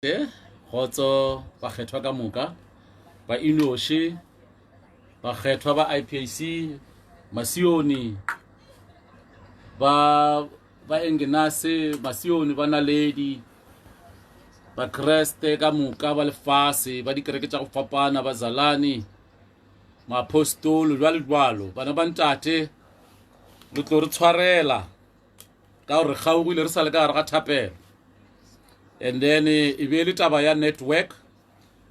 Kgotso ba kgethwa ka moka ba Inoshi ba kgethwa ba IPAC Masioni ba Engenase Masioni ba Naledi ba Kreste ka moka ba lefase ba dikereke tša go fapana ba Zalani maapostolo jwalo bana ba ntate le tlo re tshwarela ka gore kgaogile re sa le ka gare ga thapelo. And then e be le taba ya network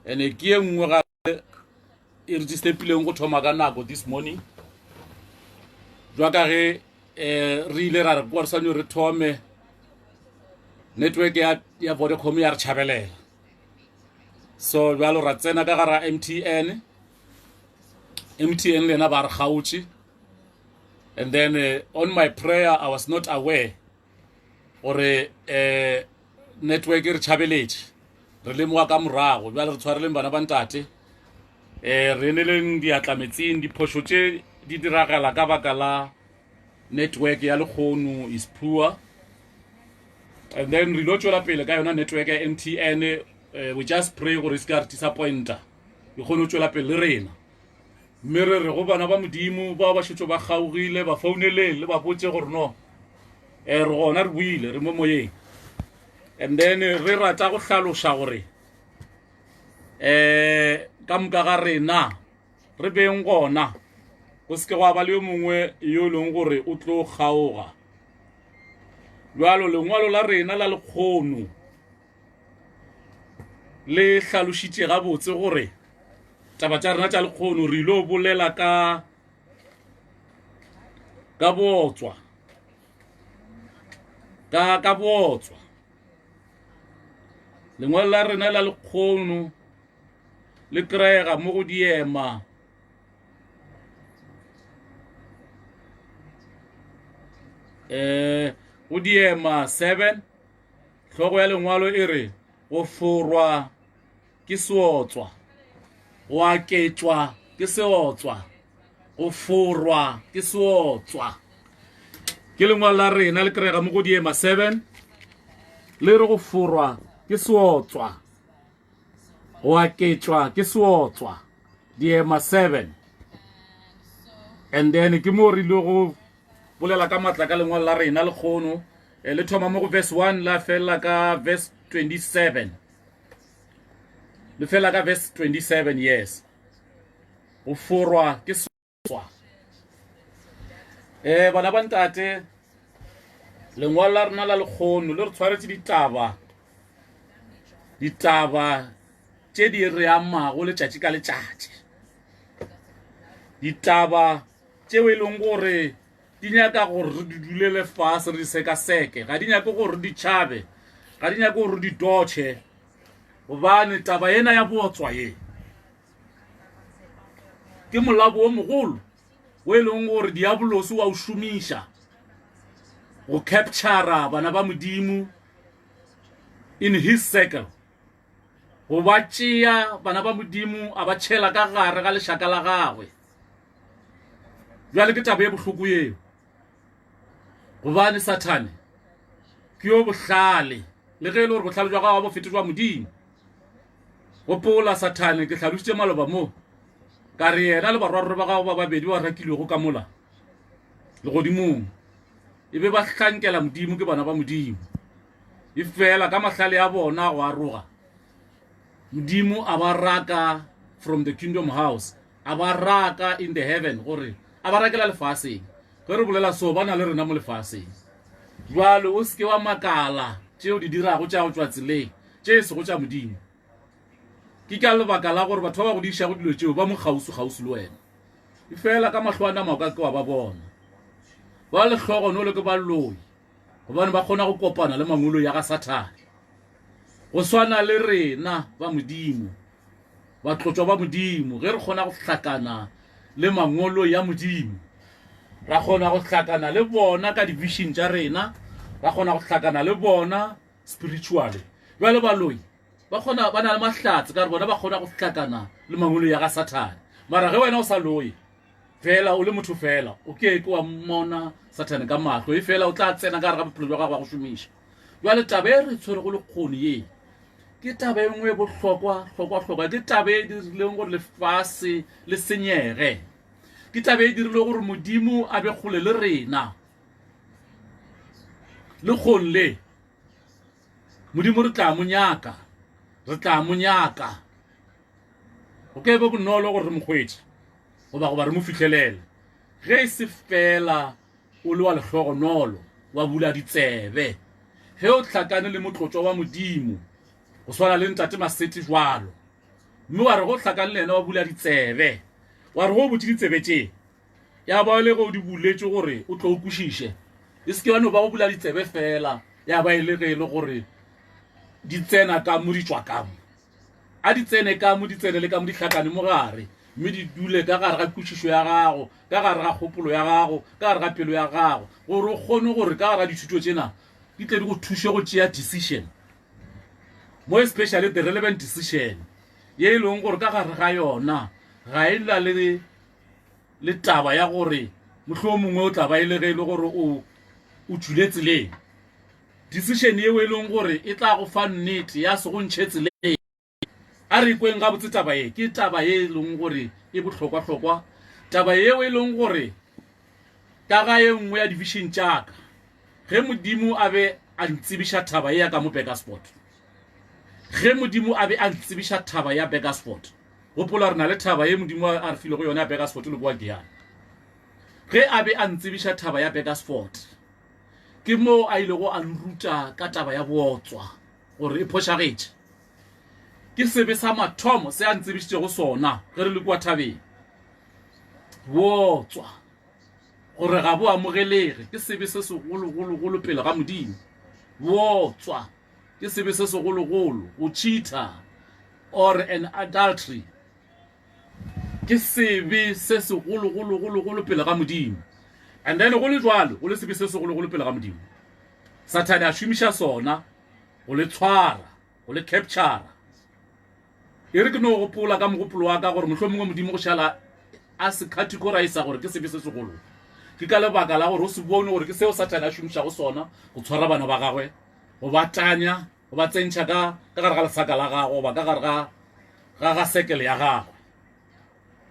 and ke e nngwe ga e re disepileng go thoma ka nako this morning jwa ka ge re ile ra re kwa re sanyo re thome network ya Vodacom ya re tšhabelela, so jalo ra tsena ka gara MTN lena ba re kgaotše. And then on my prayer I was not aware gore network e re tšhabeletše re lemoga ka morago jale re tshwareleng bana ba ntate re neleng diatlametseng diphošo tše di diragala ka baka la network ya lekgono is poor. And then re lo tšwela pele ka yona network ya MTN. We just pray gore e se ka re disappointa e kgone go tšwela pele le rena, mme re re go bana ba modimo ba ba šetšo ba kgaogile ba founeleng le ba botše gore no re gona re buile re mo moyeng. And then re rata go hlaloša gore ka moka ga rena re beng gona go se ke go ba le yo mongwe yo e leng gore o tlo kgaoga. Jwalo lengwalo la rena la lekgono le hlalošitše gabotse gore taba tša rena tša lekgono re ilo bolela ka botswa ka botswa. Lengwalo la rena la lekgono le kry-ega mo go diema go diema 7. Hlogo ya lengwalo e re go forwa ke seotswa, go aketšwa ke seotswa, go forwa ke seotswa. Ke lengwalo la rena le kry-ega mo go diema 7 le re go forwa ke seotswa, go aketšwa ke seotswa, diema 7. And then ke mo re ile go bolela ka matla ka lengwalo la rena lekgono le thoma mo go verse 1 la fela ka verse 27, le fela ka verse 27. Yes, go forwa ke seotswa. Bana ba ntate lengwalo la rena la lekgono le re tshwaretse ditaba tše di re amago letšatši ka letšatši, ditaba tšeo e leng gore di nyaka gore re di dulele fase re di sekaseke, ga di nyake gore di tšhabe, ga di nyake gore di dotšhe, gobane taba ena ya botswa ye ke molabo o mogolo o e leng gore diabolosi wa o šomiša go captura bana ba modimo in his circle, go ba tšea bana ba modimo a ba tšhela ka gare ga lešaka la gagwe. Jwale ke taba e bohloko yeo, gobane Satane ke yo bohlale le ge e le gore bohlale jwa gagwe bo fete jwa modimo. Gopola Satane ke hlalošitše maloba mo ka re yena le barwarre ba gagwe ba babedi ba rakilwego ka mola legodimong e be ba hlankela modimo ke bana ba modimo. E fela ka mahlale a bona go aroga modimo a ba raka from the kingdom house, a ba raka in the heaven gore a ba rakela lefaseng. Ge re bolela so ba na le rena mo lefaseng. Jwale o seke wa makala tšeo di dirago tša go tšwa tseleng tše e sego tša modimo. Ke ka lebaka la gore batho ba go diša go dilo tšeo ba mo kgausi le wena. E fela ka mahlwana maoka ke wa ba bona ba le hlogono le ke ba loi gobane ba kgona go kopana le mangolo ya ga Sathane. Go swana le rena ba modimo ba tlotšwa ba modimo ge re kgona go hlakana le mangolo ya modimo, ra kgona go hlakana le bona ka division tša rena, ra kgona go hlakana le bona spiritually. Jwale baloi ba na le mahlatse ka re bona ba kgona go hlakana le mangolo ya ga Sathane. Mara ge wena o sa loye fela o le motho fela o ke wa mmona Sathane ka mahlo, e fela o tla tsena ka gare ga bophelo jwa gagwe ba go šomiša. Jwale taba e re tshwere go lekgono ye ke taba e nngwe bohlokwa ke taba e dirileng gore lefase le senyege, ke taba e dirile gore modimo a be kgole le rena. Le kgone le modimo re tla monyaka o ke be bonolo gore re mokgwetše goba re mo fihlelele ge e se fela o le wa lehlogonolo wa bula ditsebe, ge o tlhakane le motlotso wa modimo go swana le ntate Maseti jwalo, mme wa re go tlhakane le ena wa bula ditsebe, wa re go botse ditsebe tše ya ba le go di buletse gore o tlo o kwešiše, e se ke ba no ba go bula ditsebe fela, ya ba ile ge e le gore di tsena ka mo di tswa ka mo, a di tsene ka mo di tsene le ka mo di hlakane mo gare, mme di dule ka gare ga kwešišo ya gago, ka gare ga kgopolo ya gago, ka gare ga pelo ya gago, gore o kgone gore ka gare ga dithuto tšena di tle di go thuše go tšea decision, more especially the relevant decision ye e leng gore ka gare ga yona ga e la le taba ya gore mohlomongwe o tla ba ile ge e le gore o tšwile tseleng. Decision yeo e leng gore e tla go fa nnete ya se go ntšhe tseleng. A re kweng ga botse taba ye ke taba ye e leng gore e bohlokwa, taba yeo e leng gore ka ga ye nngwe ya division tšaka ge modimo a be a ntsebiša taba ye ya ka mo Burgersport, ge modimo a be a ntsebiša taba ya Burgersport, gopola re na le taba ye modimo a re file go yona ya Burgersport le boa Giyane. Ge a be a ntsebiša taba ya Burgersport, ke mo a ile go a nruta ka taba ya bootswa gore e phošagetše, ke sebe sa mathomo se a ntsebišitšego sona ge re le kwa thabeng. Bootswa gore ga bo amogelege ke sebe se segologolo pele ga modimo. Bootswa ke sebe se segologolo, go cheater or an adultery ke sebe se segologolo pele ga modimo. And then go le jwalo go le sebe se segologolo pele ga modimo, Satane a šomiša sona go le tshwara, go le capture. E re ke no gopola ka mogopolo wa ka gore mohlomongwe modimo go šala a se categorize gore ke sebe se segolo, ke ka lebaka la gore o se bone gore ke seo Satane a šomiša go sona go tshwara bana ba gagwe, go ba tanya, go ba tsentšha ka gare ga lesaka la gago goba ka gare ga sekele ya gagwe.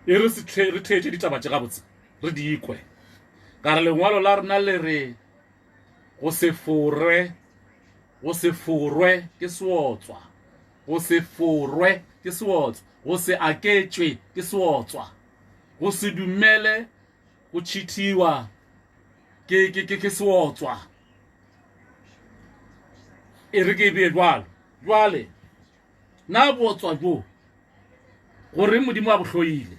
E re thetše ditaba tše gabotse re di ikwe, ka re lengwalo la rena le re go se forwe ke seotswa, go se forwe ke seotswa, go se aketšwe ke seotswa, go se dumele go cheatiwa ke seotswa. E re ke be jwale na bootswa jo gore modimo a bohloile.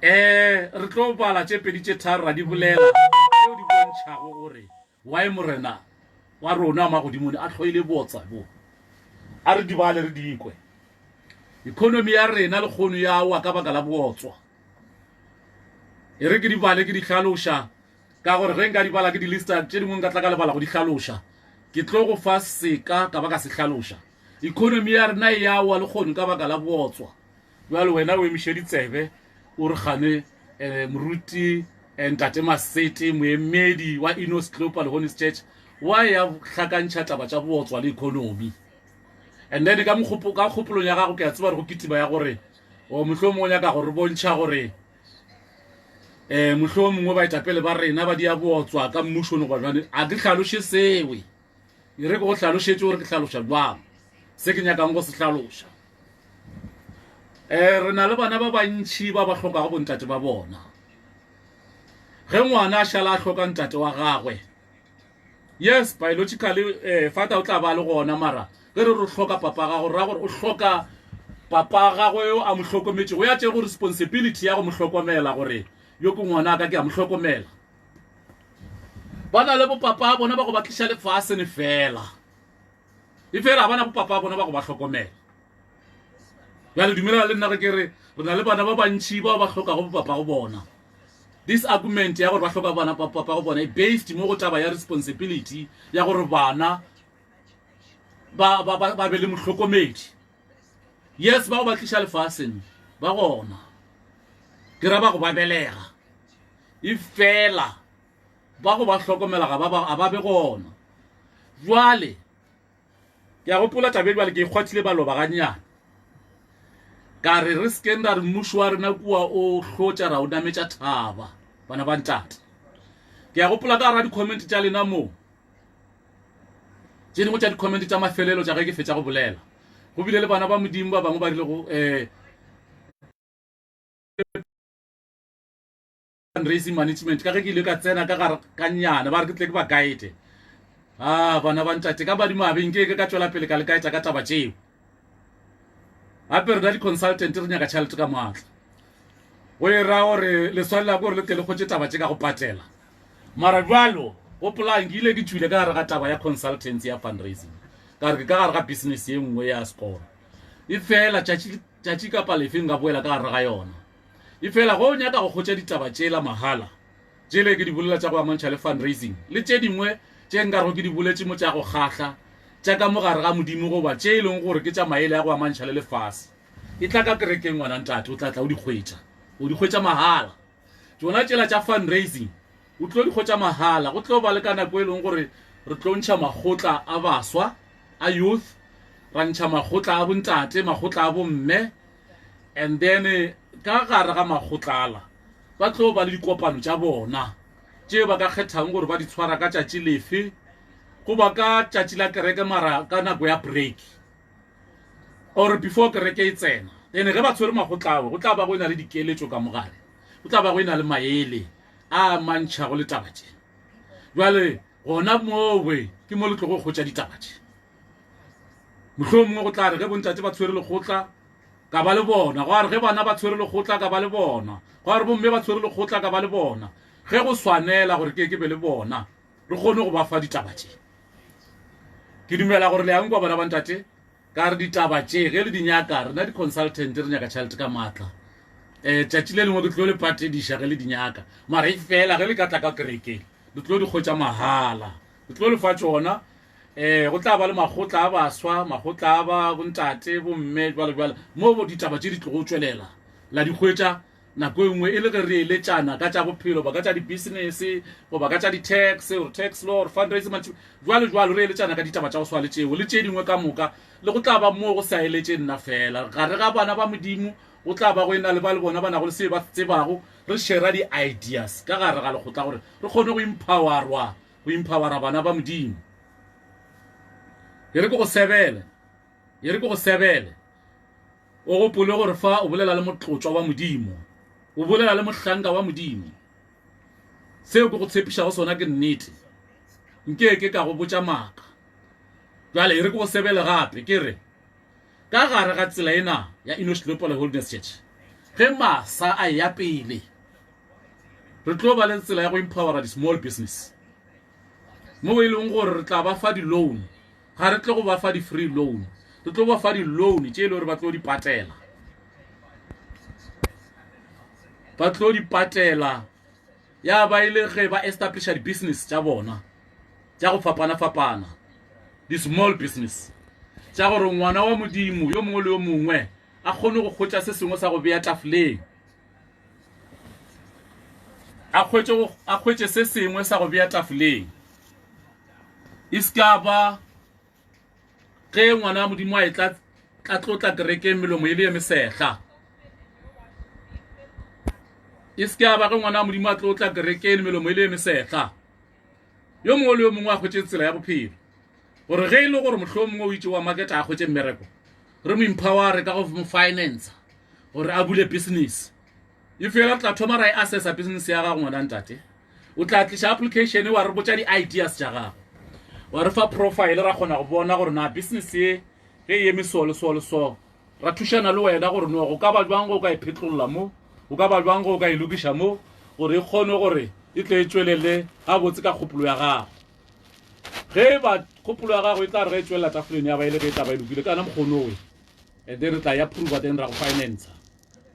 Re tlo bala tše pedi tše tharo ra di bolela eo di bontšhago gore why morena wa rona ma godimone a tlhoile bootswa bo. A re di bale re di ikwe, economy ya rena le kgono ya wa ka baka la bootswa. E re ke di bale ke di hlaloša ka gore ge nka di bala ke di lista tše dingwe nka tla ka lebala go di hlaloša, ke tlo go fa seka ka baka se hlaloša. Economy ya rena ya wa le kgono ka baka la bootswa. Jwale wena o emiše ditsebe o re gane moruti ntate Maseti moemedi wa Enos Global Holiness Church wa ya hlakantšha taba tša bootswa le economy. And then ka kgopolong ya gago ke a tseba re go kitiba ya gore o mohlomongwe nyaka gore bontšha gore mohlomongwe baetapele ba rena ba dia bootswa ka mmušono goba jwane. A ke hlaloše sewe, e re ke go hlalošetše gore ke hlaloša jwang se ke nyakang go se hlaloša. Re na le bana ba bantšhi ba ba hlokago bontate ba bona. Ge ngwana a šala a hloka ntate wa gagwe, yes biologically father o tla ba le gona, mara ge re hloka papa gago ra gore o hloka papa gagwe yo a mo hlokometšego, ya tšego responsibility ya go mo hlokomela gore yo ke ngwana ka ke a mo hlokomela. Ba na le bopapa bona ba go ba tliša lefase ne fela, e fela bana bopapa bona ba go ba hlokomela. Bjale dumela le nna ke re re na le bana ba bantšhi ba ba hlokago bopapa go bona. This argument ya gore ba hloka bana papa go bona e based mo go taba ya responsibility ya gore bana ba be le mohlokomedi. Yes ba go ba tliša lefaseng ba gona, ke ra ba go ba belega, e fela ba go ba hlokomela ga ba be gona. Jwale ke a gopola tabedi bale ke ikgwathile baloba ganyana ka re re skeng ra re mmušo wa rena kua o hlotša ra o nametša thaba bana ba ntate ke a gopola ka ra di-comment tša lena moo tše dingwe tša di-comment tša mafelelo tša ge ke fetša go bolela go bile le bana ba modimo ba bangwe ba rile go fundraising management ka ge ke ile ka tsena ka gare ka nyana ba re ke tle ke ba guide bana ba ntate ka badimo abeng ke ka tšwela pele ka le kaetša ka taba tšeo gape re na di-consultant re nyaka tšhalete ka maatla go e ra gore leswalela ko re le ke le kgotse taba tše ka go patela mara jalo go polang ke ile ke tšwile ka gare ga taba ya consultancy ya fundraising ka re ke ka gare ga business ye nngwe ya sekolo e fela tšatši ka palefeng ka boela ka gare ga yona e fela go nyaka go kgotsa ditaba tšela mahala tšele ke di bolela tša go amantšha le fundraising le tše dingwe tše nkare go ke di boletše mo tša go kgahla tša ka mo gare ga modimo goba tše e leng gore ke tša maele ya go amantšha le lefase e tla ka kerekeng ngwana ntate o tlatla o di kgwetša mahala tsona tšela tša fundraising o tlo di kgwetša mahala go tlo ba le ka nako e leng gore re tlo ntšha makgotla a baswa a youth ra ntšha makgotla a bontate makgotla a bomme and then ka gare ga makgotlala ba tlo ba le dikopano tša bona tše ba ka kgethang gore ba di tshwara ka tšatši lefe goba ka tšatši la kereke mara ka nako ya break or before kereke e tsena then ge ba tshwere makgotlawe go tla ba go ena le dikeletšo ka mogare go tla ba go ena le maele a mantšha go le taba tše jale gona mowe ke mo le tlo go kgotša ditaba tše mohlomongwe go tla re ge bontate ba tshwere lekgotla ka ba le bona go re ge bana ba tshwere lekgotla ka ba le bona go re bomme ba tshwere lekgotla ka ba le bona ge go swanela gore ke be le bona re kgone go ba fa ditaba tše ke dumela gore le yang kwa bana ba ntate ka re ditaba tše ge le dinyaka rena di-consultant re nyaka tšhalete ka maatla tšatši le lengwe ke tlo le patediša ge le dinyaka mara e fela ge le ka tla ka kerekeng le tlo di kgwetša mahala le tlo le fa tšona go tla ba le makgotla a baswa makgotla a ba bontate bomme jwale mo bo ditaba tše di tlo go tšwelela la di kgwetša nako e nngwe e le ge re eletšana ka tša bophelo ba ka tša di-business goba ka tša di-tax or tax law or fundraising jwale re eletšana ka ditaba tša go swa le tšeo le tše dingwe ka moka le go tla ba mo go sa eletše nna fela gare ga bana ba modimo go tla ba go ena le ba le bona ba nago le se ba tsebago re share di-ideas ka gare ga lekgotla gore re kgone go empowera bana ba modimo ye re ke go sebele o gopole gore fa o bolela le motlotswa wa modimo o bolela le mohlanka wa modimo seo ke go tshepišago sona ke nnete nke ka go botša maaka jale e re ke go sebele gape ke re ka gare ga tsela ena ya Enoch Holiness Church ge masa a ya pele re tlo ba le tsela ya go empowera di-small business mo e leng gore re tla ba fa di-loan ga re tle go ba fa di-free loan re tlo ba fa di-loan tše e le gore ba tlo di patela ya ba ile ge ba establisha di-business tša bona tša go fapana di-small business tša gore ngwana wa modimo yo mongwe le yo mongwe a kgone go kgwetša se sengwe sa go beya tafoleng a kgwetše se sengwe sa go beya tafoleng e ska ba ge ngwana wa modimo a e tla tlotla kerekeng melomo e le ye mesehla e ska ba ge ngwana wa modimo a tlotla kerekeng melomo e le ye mesehla yo mongwe le yo mongwe a kgwetše tsela ya bophelo gore ge e le gore mohlomongwe o itse wa market a kgwetše mmereko re mo empowere ka go mo finance gore a bule business e fela tla thoma ra e assessa business ya gago ngwana ntate o tla tliša application wa re botša di-ideas tša gago wa re fa profile ra kgona go bona gore na business ye ge e eme so ra thušana le wena gore no go ka ba jwang go ka e phetlolola mo go ka ba jwang go ka e lokiša mo gore e kgone gore e tle e tšwelele ga botse ka kgopolo ya gago ge ba kgopolo ya gago e tla re ge e tšwelela tafoleng ya ba ile ge e tla ba e lokile kana mokgonowe and then re tla ya prova then ra go finance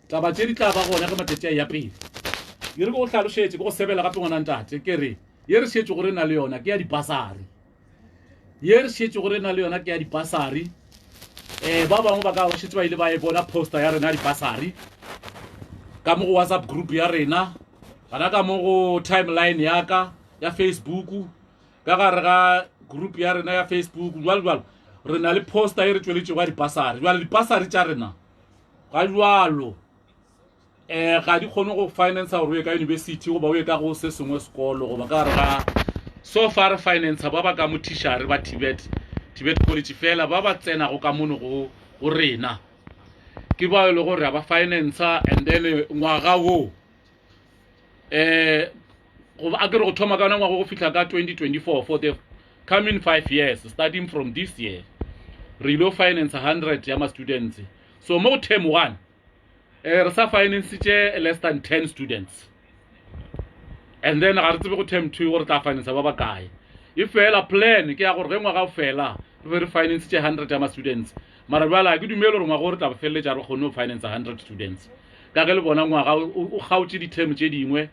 taba tše di tla ba gona ge matšatši a ya pele e re ke go hlalošetše ke go sebela gape ngwana ntate ke re ye re šetše gore e na le yona ke ya dipasari ba bangwe ba ka go šetse ba ile ba e bona poster ya rena ya dipasari ka mo go WhatsApp group ya rena gana ka mo go timeline yaka ya Facebook ka gare ga group ya rena ya Facebook jwalo re na le poster e re tsweletše wa dipasari jwale dipasari tša rena ga jwalo ga di kgone go finance gore o ye ka university goba o ye ka go se sengwe sekolo goba ka re ga so far finance ba ba ka mo tishare ba Tibet college fela ba ba tsena go ka mono go rena ke ba ile gore ba finance and then ngwaga wo go ba ke re go thoma ka ngwaga go fitla ka 2024 for the coming 5 years starting from this year re lo finance 100 ya ma students so mo term 1 re sa finance less than 10 students and then ga re tsebe go term 2 gore tla finance ba ba kae e fela plan ke ya gore ge ngwaga o fela re finance 100 ya ma students mara bala ke dumelo re ngwaga gore tla ba felletša re kgone go finance 100 students ka ge le bona ngwaga o gautše di term tše dingwe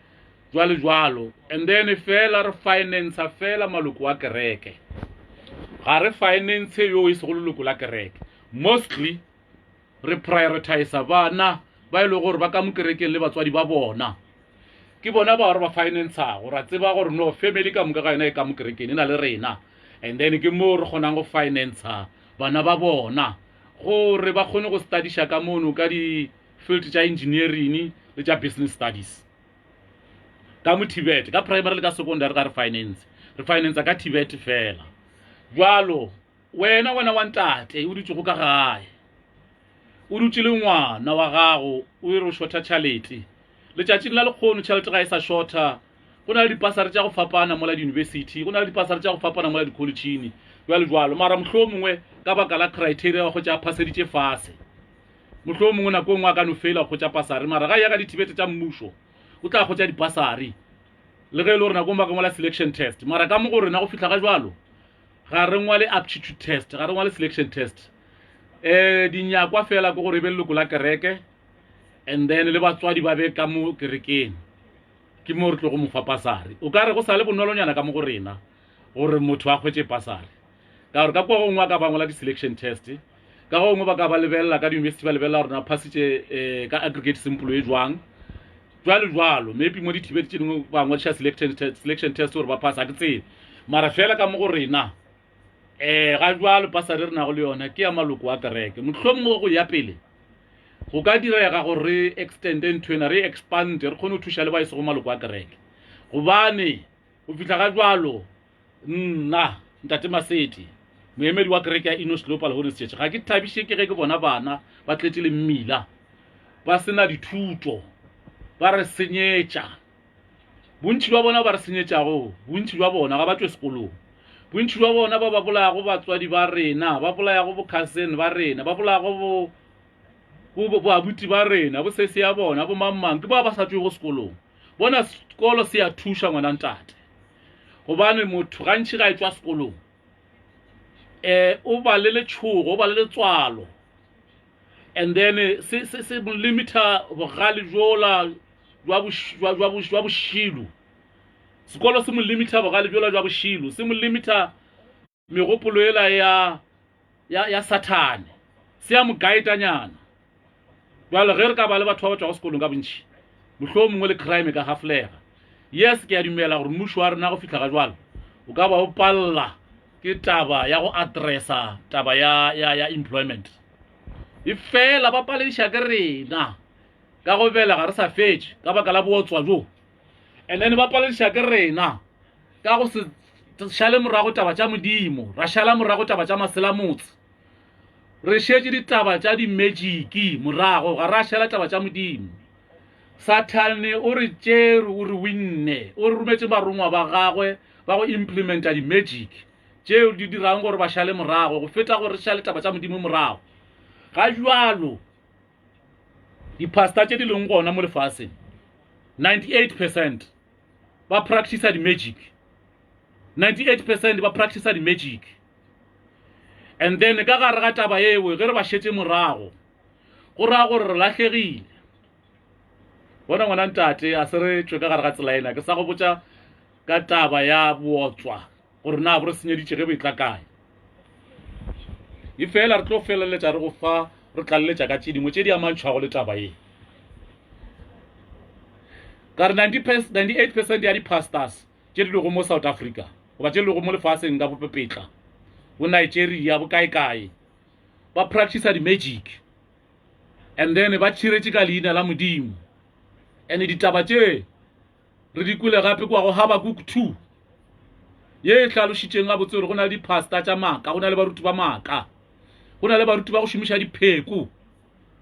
jwalo and then fela re finance fela maloko wa kereke ga re finance yo e segolo loko la kereke mostly re prioritize bana ba ile gore ba ka mo kerekeng le batswadi ba bona ke bona ba re ba finance go ra tseba gore no family ka moka ga ena e ka mo kerekeng ena le rena and then ke mo re kgonang go finance bana ba bona gore ba kgone go studisha ka mono ka di field tša engineering le tša business studies ka mo Tibet ka primary le ka secondary ka re finance ka Tibet fela jwalo wena wa ntate o ditse go ka gae o dutse le ngwana wa gago o re o shorta tšhalete letšatši la lekgono tšhalete ga e sa shorta go na le dipasari tša go fapana mo la di-university go na le dipasari tša go fapana mo la di-collegeng jwalo mara mohlomongwe ka baka la criteria wa go tša paseditše fase mohlomongwe nako ngwe a ka no fela go tša pasari mara ga ya ka ditibete tša mmušo o tla go tša dipasari le ge e le gore nako ngwe ka ngola selection test mara ka mo gore na go fihla ga jwalo ga re ngwale aptitude test ga re ngwale selection test dinyakwa fela go gore be leloko la kereke and then le batswadi ba be ka mo kerekeng ke mo re tlo go mo fa pasari o ka re go sa le bonolonyana ka mo go rena gore motho a khwetse pasari ka gore ka kwa go ngwa ka bangwe la di-selection test ka go ngwe ba ka ba lebella ka di-university ba lebella gore na passitše ka aggregate simple e jwang jwalo maybe mo ditibete tše dingwe bangwe tša selection test gore ba passa ke tsebe mara fela ka mo go rena ga jwalo pasari re nago le yona ke ya maloko a kereke mohlomongwe go ya pele go ka direga gore re extende ntwena re expand re kgone go thuša le ba isego maloko a kereke gobane go fihla ga jwalo nna ntate Maseti moemedi wa kereke ya Enos Global Holiness Church ga ke thabiše ke ge ke bona bana ba tletse le mmila ba sena dithuto ba re senyetša bontši ba bona ba re senyetšago bontši ba bona ga ba tswe sekolong bontši ba bona ba bolayago batswadi ba rena ba bolayago bo cousin ba rena ba bolayago bo abuti ba rena bo sese ya bona bo mammang ke ba sa tswe go sekolong bona sekolo se ya thuša ngwana ntate gobane motho gantši ga e tswa sekolong o ba le letšhogo o ba le letswalo and then se limita bogale jola jwa bošilu sekolo se mo limita bogale jola jwa bošilu se mo limita megopolo ela ya Sathane se ya mo gaetanyana jwale ge re ka ba le batho ba ba tswa go sekolong ka bontši mohlomongwe le crime ka haflega yes ke ya dumela gore mmušo wa rena go fihla ga jwalo o ka ba o palela ke taba ya go addressa taba ya employment e fela ba palediša ke rena ka go bela ga re sa fetše ka baka la bootswa jo and then ba palediša ke rena ka go se šale morago taba tša modimo ra šala morago taba tša maselamotse re šetše ditaba tša di-magiki morago ga ra šala taba tša modimo Sathane o re tšere o re winne o re rometše barongwa ba gagwe ba go implementa di-magic tšeo di dirang gore ba šale morago go feta gore šale taba tša modimo morago ga jwalo dipasta tše di leng gona mo lefaseng 98% ba practice di-magic 98% ba practice di-magic and then ka gare ga taba eo ge re ba šetše morago go raya gore re lahlegile bona ngwana ntate a se re tšwe ka gare ga tsela ena ke sa go botša ka taba ya bootswa gore na bo re senyeditše ge bo itla kae e fela re tlo feleletša re go fa re tlaleletša ka tše dingwe tše di amantšhwago le taba ye ka re 98% ya di-pastors tše di lego mo South Africa goba tše di lego mo lefaseng ka bopepetla bo Nigeria bo kae ba practice di-magic and then ba tshiretse ka leina la Modimo and ditaba tše re di kwele gape kwa go Habakuk 2 ye tlhalošitšeng ga botse gore go na le dipasta tša maaka go na le baruti ba maaka go na le baruti ba go šomiša dipheko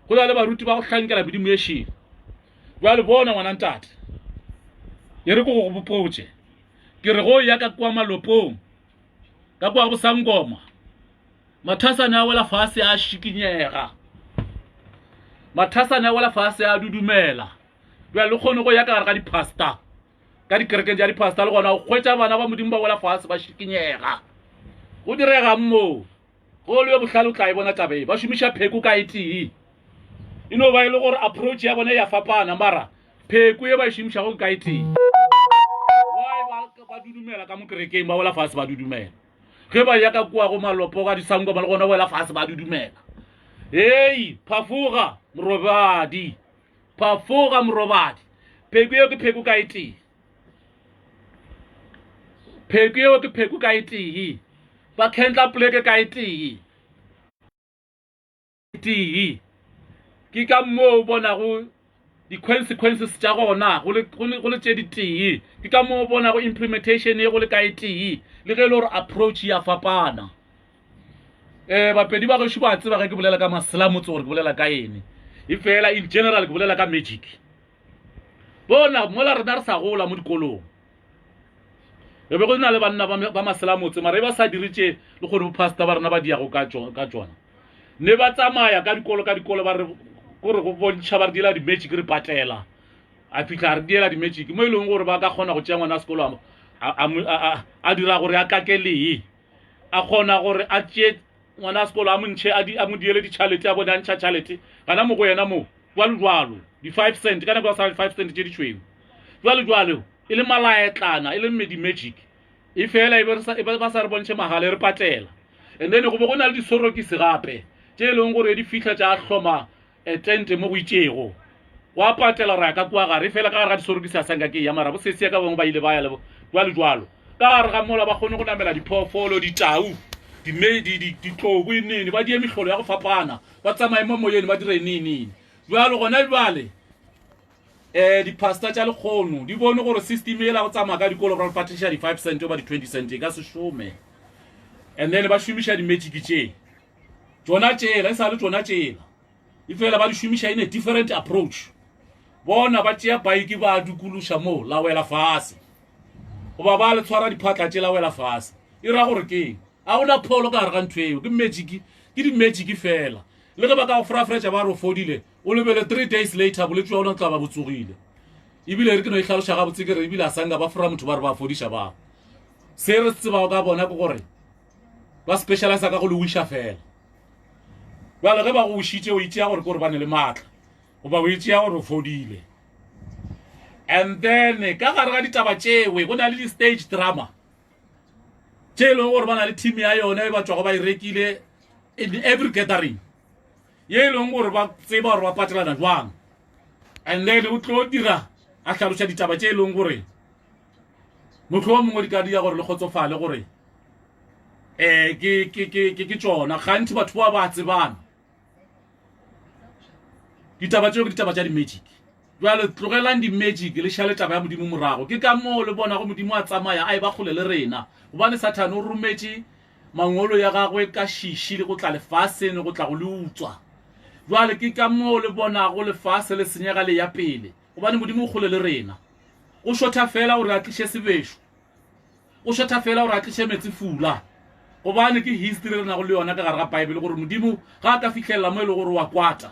go na le baruti ba go hlankela Modimo yešeng jwale bona ngwana ntate ye re ko go bopotše ke re go ya ka kwa malopong ka kwa go Sangoma mathasane a wela fase a šikinyega mathasane a wela fase a dudumela jwale le kgone go ya ka gare ga dipasta ka dikerekeng tša dipasta le gona go kgwetša bana ba Modimo ba wela fase ba šikinyega go direga mo go le yo bohlale o tla e bona tabe ba šomiša pheko ka etee ino ba ile gore approach ya bona ya fapana mara pheko ye ba šomišago ka etee ba dudumela ka mokerekeng ba wela fase ba dudumela ge ba ya ka kwa go malopo ka Disangoma le gona wela fase ba dudumela hei phafoga morobadi pheko eo ke pheko ka etee pheko eo ke pheko ka etee ba kentla pleke ka etee ke ka moo bonago di-consequences tša gona go le tše ditee ke ka moo bonago implementation ye go le ka etee le ge e le gore approach ya fapana bapedi ba gešo ba tseba ge ke bolela ka maselamotse gore ke bolela ka ene e fela in general ke bolela ka magic bona mola rena re sa gola mo dikolong e be go na le banna ba maselamotse mara e ba sa diritše le gore bopasta ba rena ba diago ka tšona ne ba tsamaya ka dikolo ba re gore go bontšha ba re diela di-magic re patela a fitlha re diela di-magic mo e leng gore ba ka kgona go tšea ngwana sekolo a dira gore a kakelee a kgona gore a tšee ngwana sekolo a montšhe a mo diele ditšhalete a bone a ntšha tšhalete gana mo go yena mo jwalo di-5 cent ka nako ya sa 5 cent tše ditšweu jwalo e le malaetlana e le medi-magic e fela ba sa re bontšhe magale re patela and then go be go na le disorokisi gape tše e leng gore di fitlha tša hloma tente mo go itšego wa patela ra ka kwa gare fela ka gare ga disorokisi a sanka ke ya mara bo sesi ka bangwe ba ile ba ya jwalo ka gare ga mola ba kgone go namela diphoofolo ditau ditlogo nene ba die mehlolo ya go fapana ba tsamaye mo moyeng ba dire nene jwalo gona jwale dipasta tša lekgono di bone gore system e la go tsamaya ka dikolo ba patiša di-5 cent ba di-20 cent ka se šome and then ba šomiša di-magic tše tšona tšela e sa le tšona tšela e fela ba di šomiša in a different approach bona ba tšea baiki ba dukuluša mo la wela fase goba ba le tshwara diphatla tše la wela fase e ra gore keng a gona pholo ka gare ga ntho eo ke di-magic fela le ge ba ka go frafretša ba re o fodile o lebele 3 days later bolwetse wa ona o tla ba botsogile ebile re ke no e tlhaloša gabotse ke re ebile a sanka ba fora motho ba re ba fodiša bao se re se tsebago ka bona ke gore ba specialisa ka go le wisha fela jale ge ba go wishitše o itšea gore ke gore ba ne le maatla goba o itšea gore o fodile and then ka gare ga ditaba tšewe go na le di-stage drama tše e leng gore ba na le team ya yona e ba tswago ba e rekile in every gathering ye e leng gore ba tseba gore ba patelana jwang and then o tlo dira a tlhaloša ditaba tše e leng gore motlho wa mongwe di ka dia gore le kgotsofale gore ke tšona gantši batho ba tsebana ditaba tšeo ke ditaba tša di-magic jwale tlogelang di-magic le šale taba ya Modimo morago ke ka moo le bonago Modimo a tsamaya a e ba kgole le rena gobane Satan o rometše mangolo ya gagwe ka šiši le go tla lefaseng go tla go le utswa jwale ke ka moo le bonago lefase le senyega le ya pele gobane Modimo o kgole le rena o šotha fela gore a tliše sebešo o šotha fela gore a tliše metsi fula gobane ke history re nago le yona ka gare ga Bible gore Modimo ga a ka fitlhelela mo e le gore wa kwata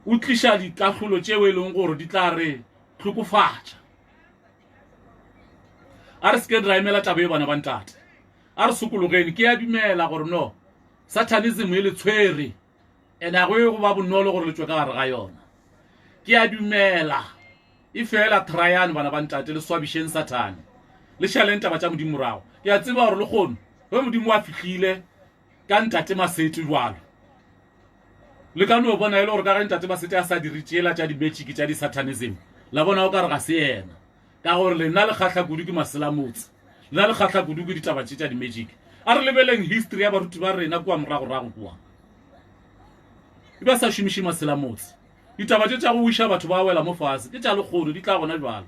o tliša dikahlolo tšeo e leng gore di tla re tlhokofatša a re seke ra emela taba e bana ba ntate a re sokologeng ke ya dumela gore no satanism e le tshwere and a go e go ba bonolo gore le tswe ka gare ga yona ke ya dumela e fela trayane bana ba ntate le swabišeng Satane le šaleng taba tša Modimo morago ke a tseba gore le kgono ge Modimo a fihlile ka ntate Masete jwalo le ka no bona e le gore ka ge ntate Masete a sa diritšeela tša di-magic tša di-satanism la bona o ka re ga se yena ka gore le nna le kgatlha kudu ke maselamotse le na le kgatlha kudu ke ditaba tše tša di-magic a re lebeleng history ya baruti ba rena kwa morago kwa e ba sa shimishi masela motse ditaba tša go wisha batho ba wela mo fase ke tša lekgono di tla gona jwalo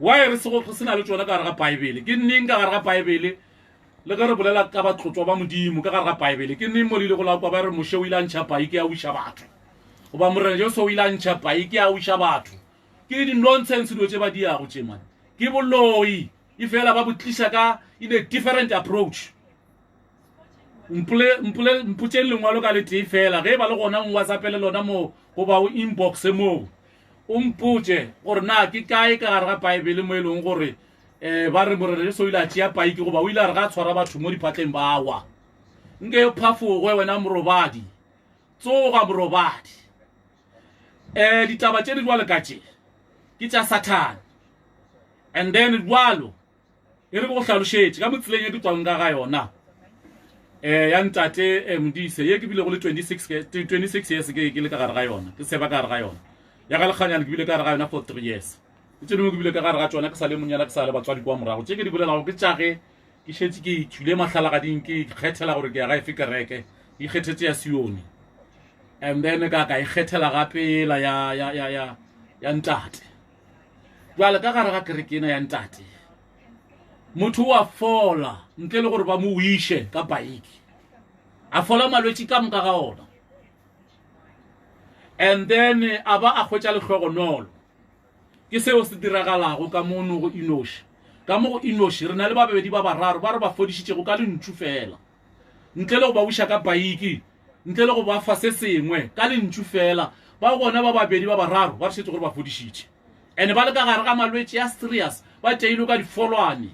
why re se na le tsona ka gare ga Bible ke nneng ka gare ga Bible le ge re bolela ka batlotswa ba modimo ka gare ga Bible ke nneng mo le go la kwa ba re moshe o ile a ntšha pai ke ya wisha batho go ba morena jo so o ile a ntšha pai ke ya wisha batho ke di nonsense dilo tše ba di yago tše man ke boloi e fela ba botlisha ka in a different approach mputse lengwalo ka le tee fela ge ba le gona WhatsApp le lona mo go ba o inbox mo o mputse gore na ke kae ka gare ga Bible mo e leng gore ba re morena jo so o ile a tšea pai ke go ba o ile a re ga tshwara batho mo diphatleng ba wa nke phafogwe wena morobadi tsoga morobadi ditaba tše di jwale ka tše ke tša Satan and then jwalo e re go hlalošetše ka motseleng e ke tswang ka ga yona ya ntate Modise ye ke bile go le 26 years ke le ka gare ga yona ke seba ka gare ga yona ya ga lekganyana ke bile ka gare ga yona for 3 years tše dingwe ke bile ka gare ga tsona ke sa le monyana ke sa le batswadi kwa morago tše ke di bolelago ke tšage ke šetse ke ithule mahlalagading ke ikgethela gore ke ya ga efe kereke ke ikgethetse ya Sioni and then ka ikgethela gapela ya ntate jwale ka gare ga kereke ena ya ntate motho wa fola ntle le gore ba mo wishe ka baiki a fola malwetši ka moka ga ona and then a ba a hwetša lehlogonolo ke seo se diragalago ka mono go Inoshi ka mo go Inoshi re na le babedi ba bararo ba re ba fodišitšego ka lentšu fela ntle le go ba wisha ka baiki ntle le go ba fa se sengwe ka lentšu fela ba gona ba babedi ba bararo ba re šetse gore ba fodišitše and ba le ka gare ga malwetši ya serious ba teilwe ka difolwane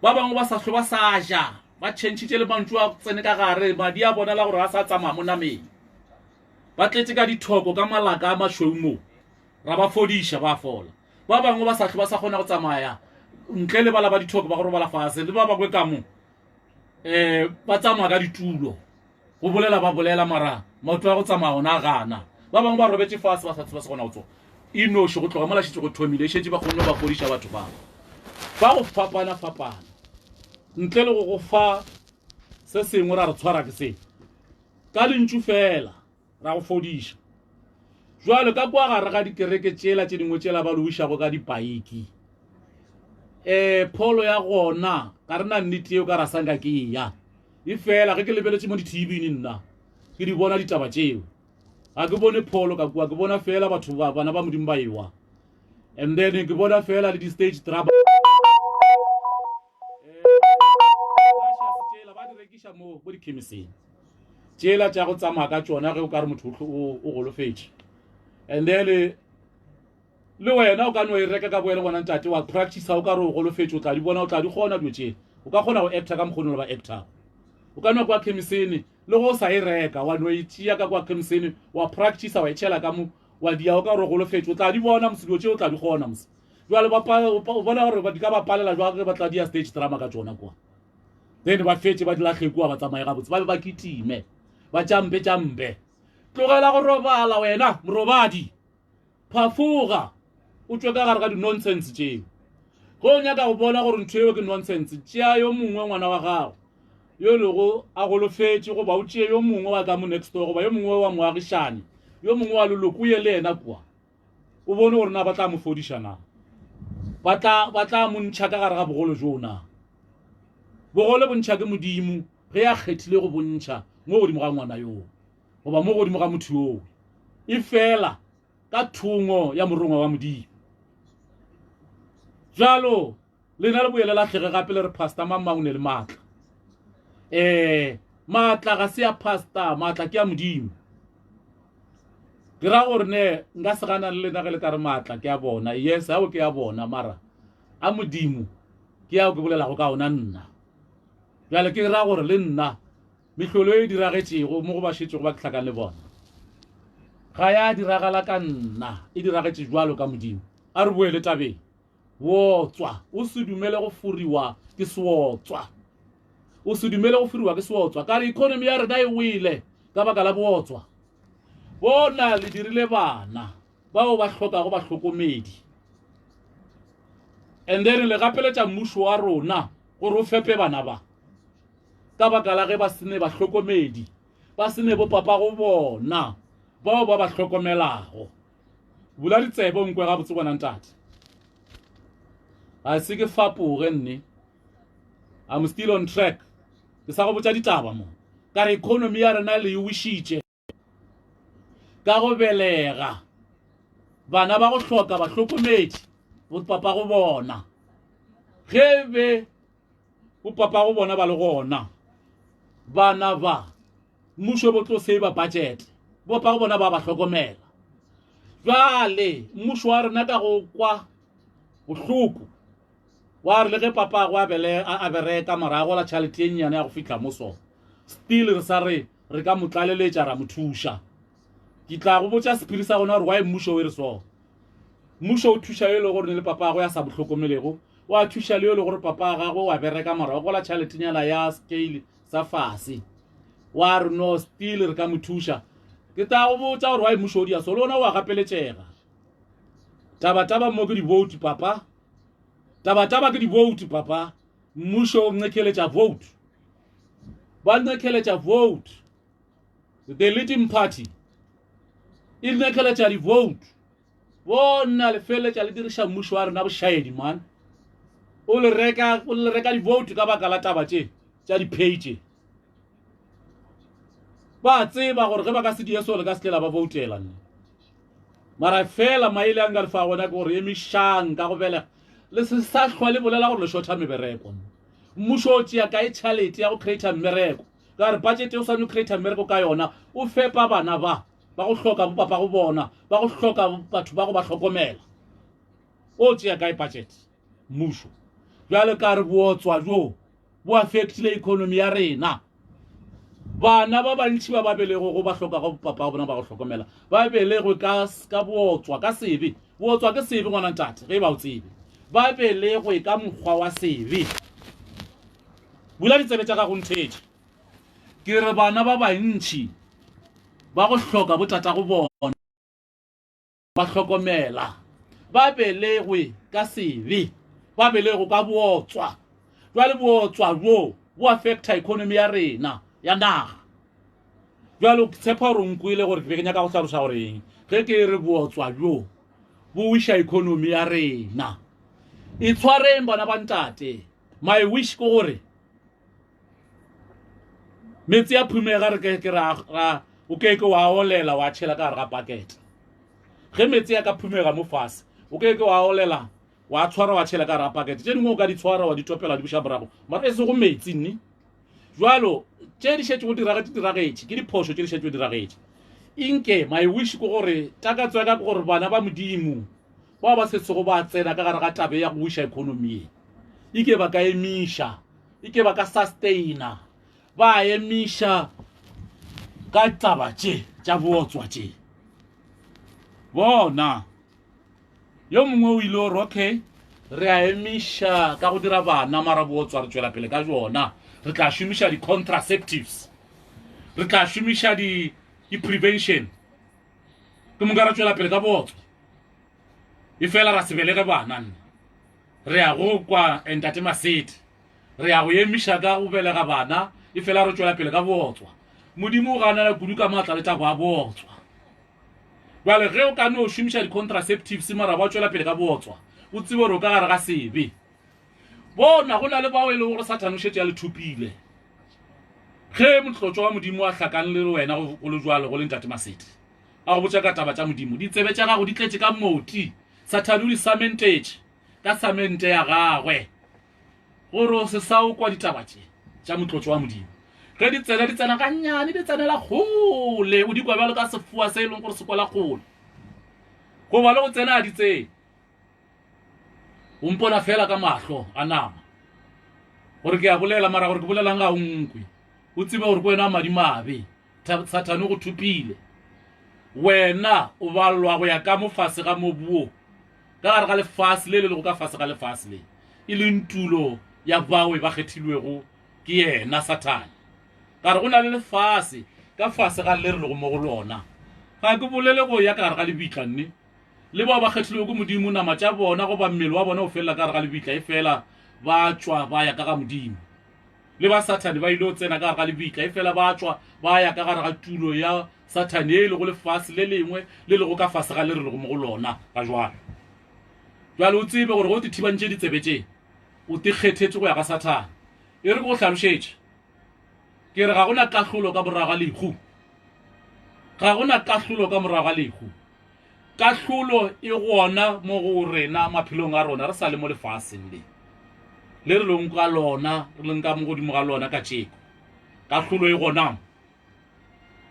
ba bangwe ba sa hlwe ba sa ja ba tšhentšhitše le mantšu a tsene ka gare madi a bona la gore a sa tsamaya mo nameng ba tletse ka dithoko ka malaka a mašweu mo ra ba fodiša ba fola ba bangwe ba sa hlwe ba sa kgona go tsamaya ntle le bala ba dithoko ba go robala fase le ba bangwe ka mo ba tsamaya ka ditulo go bolela ba bolela mara maoto a go tsamaya ona a gana ba bangwe ba robetse fase ba sa tseba se gona go tsoga Inoshi go tloga mola šetse go thomile e šetse ba kgonne ba fodiša batho ba go fapana ntle le go fa se sengwe ra re tshwara ke se ka lentšu fela ra go fodiša jwale ka kwa gare ga dikereke tšela tše dingwe tšela ba loišago ka dipaiki pholo ya gona ka re na nnete eo ka rasanka ke ya e fela ge ke lebeletše mo di-TV-ing nna ke di bona ditaba tšeo ga ke bone pholo ka kua ke bona fela batho bana ba modimo ba ewa and then ke bona fela le di-stage drama ba di rekiša mo dikhemiseng tšela tša go tsamaya ka tšona ge o ka re motho o golofetše and then le wena o ka no e reka ka boele gona ntate wa practice o ka re o golofetše o tla di bona o tla di kgona dilo tšena o ka kgona go acta ka mokgone le ba actor o ka no kwa khemisene le go sa e reka wa no e tšea ka kwa khemisene wa practice wa e tšhela ka mo wa dia o ka re o golofetše o tla di bona mose dilo tšeo o tla di kgona mose jwale o bona gore di ka ba palela jwa ge ba tla dia stage drama ka tsona kwa then ba fetse ba di latlhe kwa ba tsamaye gabotse ba be ba kitime ba jambe tlogela go robala wena morobadi phafoga o tswe ka gare ga di-nonsense tšeo go nyaka go bona gore ntho eo ke nonsense tšea yo mongwe ngwana wa gago yo lego a golofetše goba o tšee yo mongwe wa ka mo next door goba yo mongwe wa moagišane yo mongwe wa leloko ye le yena kwa o bone gore na ba tla mo fodiša na ba tla mo ntšha ka gare ga bogolo jo na bogole bo ntšha ke modimo ge a kgethile go bontšha mo godimo ga ngwana yoo goba mo godimo ga motho yoo e fela ka thungo ya morongwa wa modimo jalo lena le boele latlhege gape le re pastor mamang o ne le maatla maatla ga se ya pastor maatla ke ya modimo ke ra gore ne nka se gana le lena ge le ka re maatla ke ya bona yes ao ke ya bona mara a modimo ke yao ke bolelago ka ona nna jale ke ra gore le nna mehlolo e diragetšego mo go ba šetšego ba ke tlhakang le bona ga ya diragala ka nna e diragetše jwalo ka modimo a re boele tabeng wotswa o se dumele go furiwa ke seotswa o se dumele go furiwa ke seotswa ka re economy ya rena e wele ka baka la bootswa bona le dirile bana bao ba hlokago bahlokomedi and then le gapeletša mmušo wa rona gore o fepe bana ba ka baka la ge ba sene ba hlokomedi ba sene bo papa go bona bao ba hlokomelago bula ditsebe o nkwe ga botse bona ntate a se ke fapoge nne I'm still on track ke sa go botsa ditaba mo ka re economy ya rena le wishitše ka go belega bana ba go hloka ba hlokomedi bo papa go bona gebe bo papa go bona ba le gona bana ba mmušo bo tlo save budget bo papa go bona ba hlokomela jale mmušo wa rena ka go kwa bohloko wa re le ge papa go a bereka morago la tšhalete ye nnyane ya go fitlha mo so still re sa re ka motlaleletša ra mo thuša ke tla go botša sepiri sa gona gore wa mmušo o e re so mmušo o thuša yo le gore ne le papa go ya sa bohlokomelego wa thuša le yo le gore papa gago wa bereka morago go la tšhaletenyana ya scale sa fase wa re no still re ka mo thuša ke tla go botša gore wa mmušo o dia so le ona wa gapeletšega taba mo ke di vote papa taba ke di vote papa mmušo o nnekeletša vote ba nnekeletša vote the leading party e nnekeletša di vote bona le feletša le diriša mmušo wa rena bošaedi man o le reka di vote ka baka la taba tša di page ba tseba gore ge ba ka se die so le ka se tlela ba voutela nne mara fela maile a nka le fa gona ke gore emišang ka go belega le se sa hlwa le bolela gore le shotha mebereko mmušo o tšea ka e tšhalete ya go creata mmereko ka re budget o sane o creata mmereko ka yona o fepa bana ba go hloka bo papa go bona ba go hloka batho ba go ba hlokomela o tšea ka e budget mmušo jwale ka re bootswa jo bo affectile economy ya rena bana ba bantši ba belego go ba hloka go papa go bona ba go hlokomela ba belego ka bootswa ka sebe bootswa ke sebe ngwana ntate ge ba o tsebe ba belego ka mokgwa wa sebe bula ditsebe tša ga go nthetše ke re bana ba bantši ba go hloka botata go bona ba hlokomela ba belegwe ka sebe ba belego ka bootswa jwale bootswa jo bo affecta economy ya rena ya naga jwale ke tshepa gore nkwile gore ke be ke nyaka go tlhaloša goreng ge ke re bootswa jo bo wisha economy ya rena e tshwareng bana ba ntate my wish ke gore metsi a phumega re ke ra o ke wa olela wa tšhela ka gare ga pakete ge metsi a ka phumega mo fase o ke wa olela wa tshwara wa tšhela ka gare ga pakete tše dingwe o ka di tshwara wa di topela di buša morago mara e se go metsi nne jwalo tše di šetše go diragetše ke diphošo tše di šetše go diragetše inke my wish ke gore takatsweka ke gore bana ba modimo ba setsego ba tsena ka gare ga tabe ya go wisha economy e ke ba ka emiša e ke ba ka sustaina ba emiša ka taba tša bootswa tše bona yo mongwe o ile gore okay re a emiša ka go dira bana mara bootswa re tšwela pele ka jona re tla šomiša di-contraceptives re tla šomiša di-prevention ke moka ra tšwela pele ka bootswa e fela ra se belege bana nne re ya go kwa Ntate Masedi re ya go emiša ka go belega bana e fela re tšwela pele ka bootswa modimo o ganela kudu ka maatla le tabo a bootswa jwale ge o ka no šomiša di-contraceptives mara ba tšwela pele ka bootswa o tsebe gore o ka gare ga sebe bona go na le bao e le gore Satane o šetše ya le thupile ge motlotšo wa modimo a hlakane le wena go le jwale go le Ntate Masedi a go botša ka taba tša modimo ditsebe tša gago di tletše ka moti Satane o di samentetše ka samente ya gagwe gore o se sa o kwa ditaba tša motlotšo wa modimo ge di tsena ka nnyane di tsenela kgole o di kwa bjalo ka sefua se e leng gore se kwala kgole go ba le go tsena a di tsene o mpona fela ka mahlo a nama gore ke a bolela mara gore ke bolelang ga o nkwe o tsebe gore ke wena a madimabe Satane o go thupile wena o balwa go ya ka mo fase ga mobuo ka gare ga lefase le le go ka fase ga lefase le e leng tulo ya bawe ba kgethilwego ke yena Satane ka re go na le lefase ka fase ga le re le go mo go lona ga ke bolele go ya ka gare ga lebitla nne le bao ba kgethilwego ke modimo nama tša bona go ba mmele wa bona o felela ka gare ga lebitla e fela ba tswa ba ya ka ga modimo le ba Satan ba ile tsena ka ga lebitla e fela ba tswa ba ya ka ga ga tulo ya Satan e le go le fase le lengwe le le go ka fase ga le re go mo go lona ka jwalo jwalo o tsebe gore go te thibantse ditsebetse o te kgethetse go ya ga Satan e re go hlalošetše ke re ga gona kahlolo ka moraga lego ga gona kahlolo ka moraga lego kahlolo e gona mo go rena maphelong a rona re sa le mo lefaseng le re leng ka lona re leng ka mo godimo ga lona ka tšeko kahlolo e gona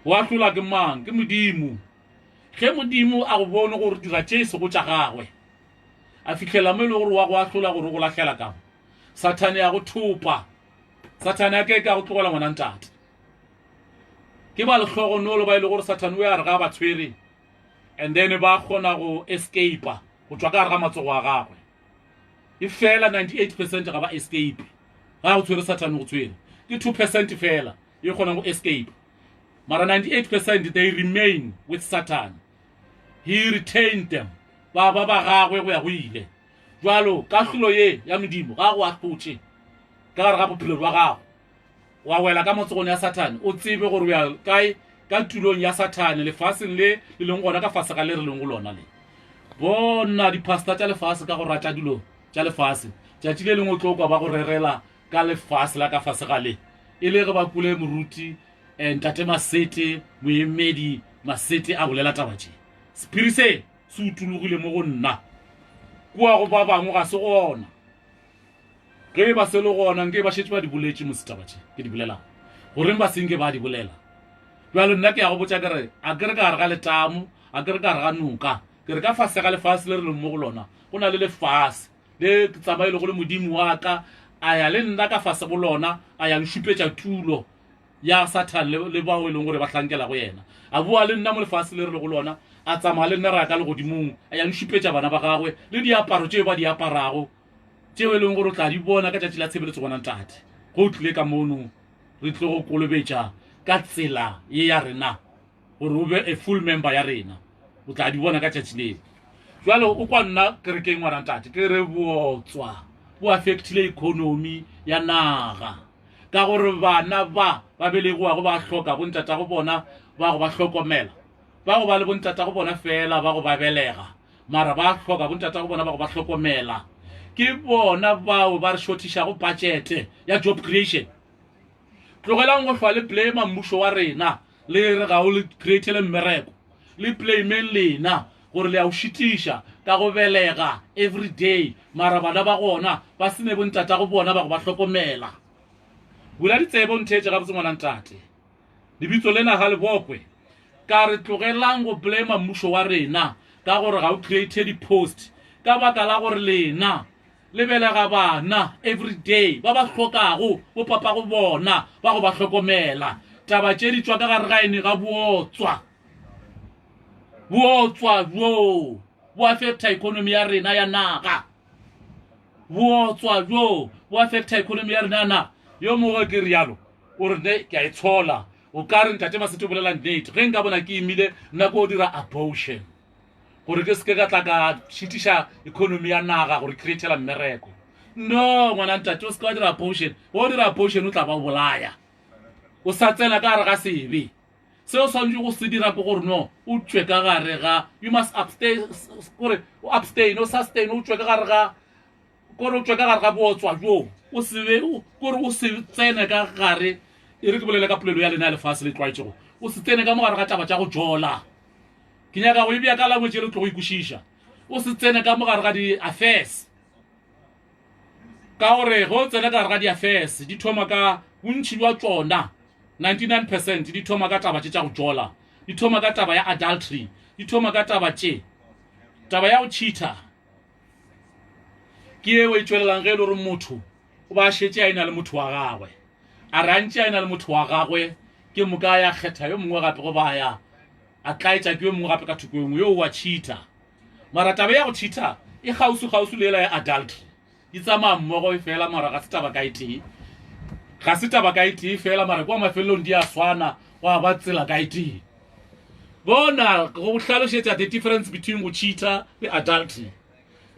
wa hlola ke mang ke modimo ge modimo a go bone gore dira tše se go tša gagwe a fitlhela mo e le gore wa go ahlola gore go lahlela kamo Satane ya go thupa Satane a ke ka go tlogela ngwana ntate ke ba lehlogo nolo ba ile gore Satane o ya re ga ba tshwere and then ba kgona go escape go tswa ka re ga matsogo a gagwe e fela 98% ga ba escape ga go tshwere Satane go tshwere ke 2% fela e kgona go escape mara 98% they remain with Satan. He retained them ba gagwe go ya go ile jwalo kahlolo ye ya modimo ga go a tlotše ka gare ga bophelo jwa gago wa wela ka motsogong ya Satane o tsebe gore o ya kae ka tulong ya Satane lefaseng le leng gona ka fase ga le re leng go lona le bona dipasta tša lefase ka go rata dilo tša lefase tšatši le leng o tlo kwa ba go rerela ka lefase la ka fase ga le e le ge ba pule moruti ntate Masete moemedi Masete a bolela taba tše sephiri se se utologile mo go nna kua go ba bangwe ga se gona ge ba se le gona nke ba šetše ba di boletše mo setaba tše ke di bolela goreng ba senke ba di bolela jalo nna ke ya go botša kere a kere ka re ga letamo a kere ka re ga noka ke re ka fase ga lefase le re leng mo go lona go na le lefase le tsamaile go le modimo wa ka a ya le nna ka fase go lona a ya nšupetša tulo ya Satan le bao e leng gore ba hlankela go yena a bua le nna mo lefase le re le go lona a tsamaya le nna ra ka le godimong a ya nšupetša bana ba gagwe le diaparo tšeo ba di aparago tšeo e leng gore o tla di bona ka tšatši la tshebeletso bona ntate go tlile ka mono re tle go kolobetša ka tsela ye ya rena gore o be a full member ya rena o tla di bona ka tšatši leo jwale o kwa nna kerekeng ngwana ntate ke re botswa bo affectile economy ya naga ka gore bana ba belegoago ba hloka bontata go bona ba go ba hlokomela ba go ba le bontata go bona fela ba go ba belega mara ba hloka bontata go bona ba go ba hlokomela ke bona bao ba re shortishago budget ya job creation tlogelang go hlwa le blame mmušo wa rena le re ga o le createle mmereko le blameng lena gore le a o šitiša ka go belega every day mara bana ba gona ba sene bontata go bona ba go ba hlokomela bula ditsebo nthetše ga botse ngwana ntate lebitso lena ga le bokwe ka re tlogelang go blame mmušo wa rena ka gore ga o create di-post ka baka la gore lena le belega bana every day ba ba hlokago bo papa go bona ba go ba hlokomela taba tše di tšwa ka gare ga ene ga botswa jo bo affecta economy ya rena ya naga botswa jo bo affecta economy ya rena ya naga yo mongwe ke rialo o re ne ke a e tshola o ka re ntate Masete o bolela nnete ge nka bona ke imile nna ko o dira abortion gore ke seke ka tla ka šitiša economy ya naga gore createla mmereko no ngwana ntate o seke wa dira abortion o dira abortion o tla ba bolaya o sa tsena ka gare ga sebe seo swantse go se dira ko gore no o tšwe ka gare ga you must abstain kore o abstain o sustain o tšwe ka gare ga kore o tšwe ka gare ga botswa jo o sebe kore o se tsene ka gare e re ke bolele ka polelo ya lena ya lefase le tlwaetšego o se tsene ka mogare ga taba tša go jola ke nyaka go e bea ka langwe le tlo go ikušiša o se tsene ka mogare ga di-affairs ka gore go tsene ka gare ga di-affairs di thoma ka bontšhi jwa tsona 99% di thoma ka taba tše tša go jola di thoma ka taba ya adultery di thoma ka taba ya go cheater ke eo e tšwelelang ge e le gore motho o ba šetse a ena le motho wa gagwe a rantše a ena le motho wa gagwe ke moka ya kgetha yo mongwe gape go baya a tlaetša ke yo mongwe gape ka thoko engwe yo wa cheater mara taba ya go cheater e gausu le ela ya adultery di tsamaya mmogo fela mara ga se taba ka etee ga se taba ka etee fela mara kwa mafelelong di a swana wa ba tsela ka etee bona go hlalošetša the difference between go cheater le adultery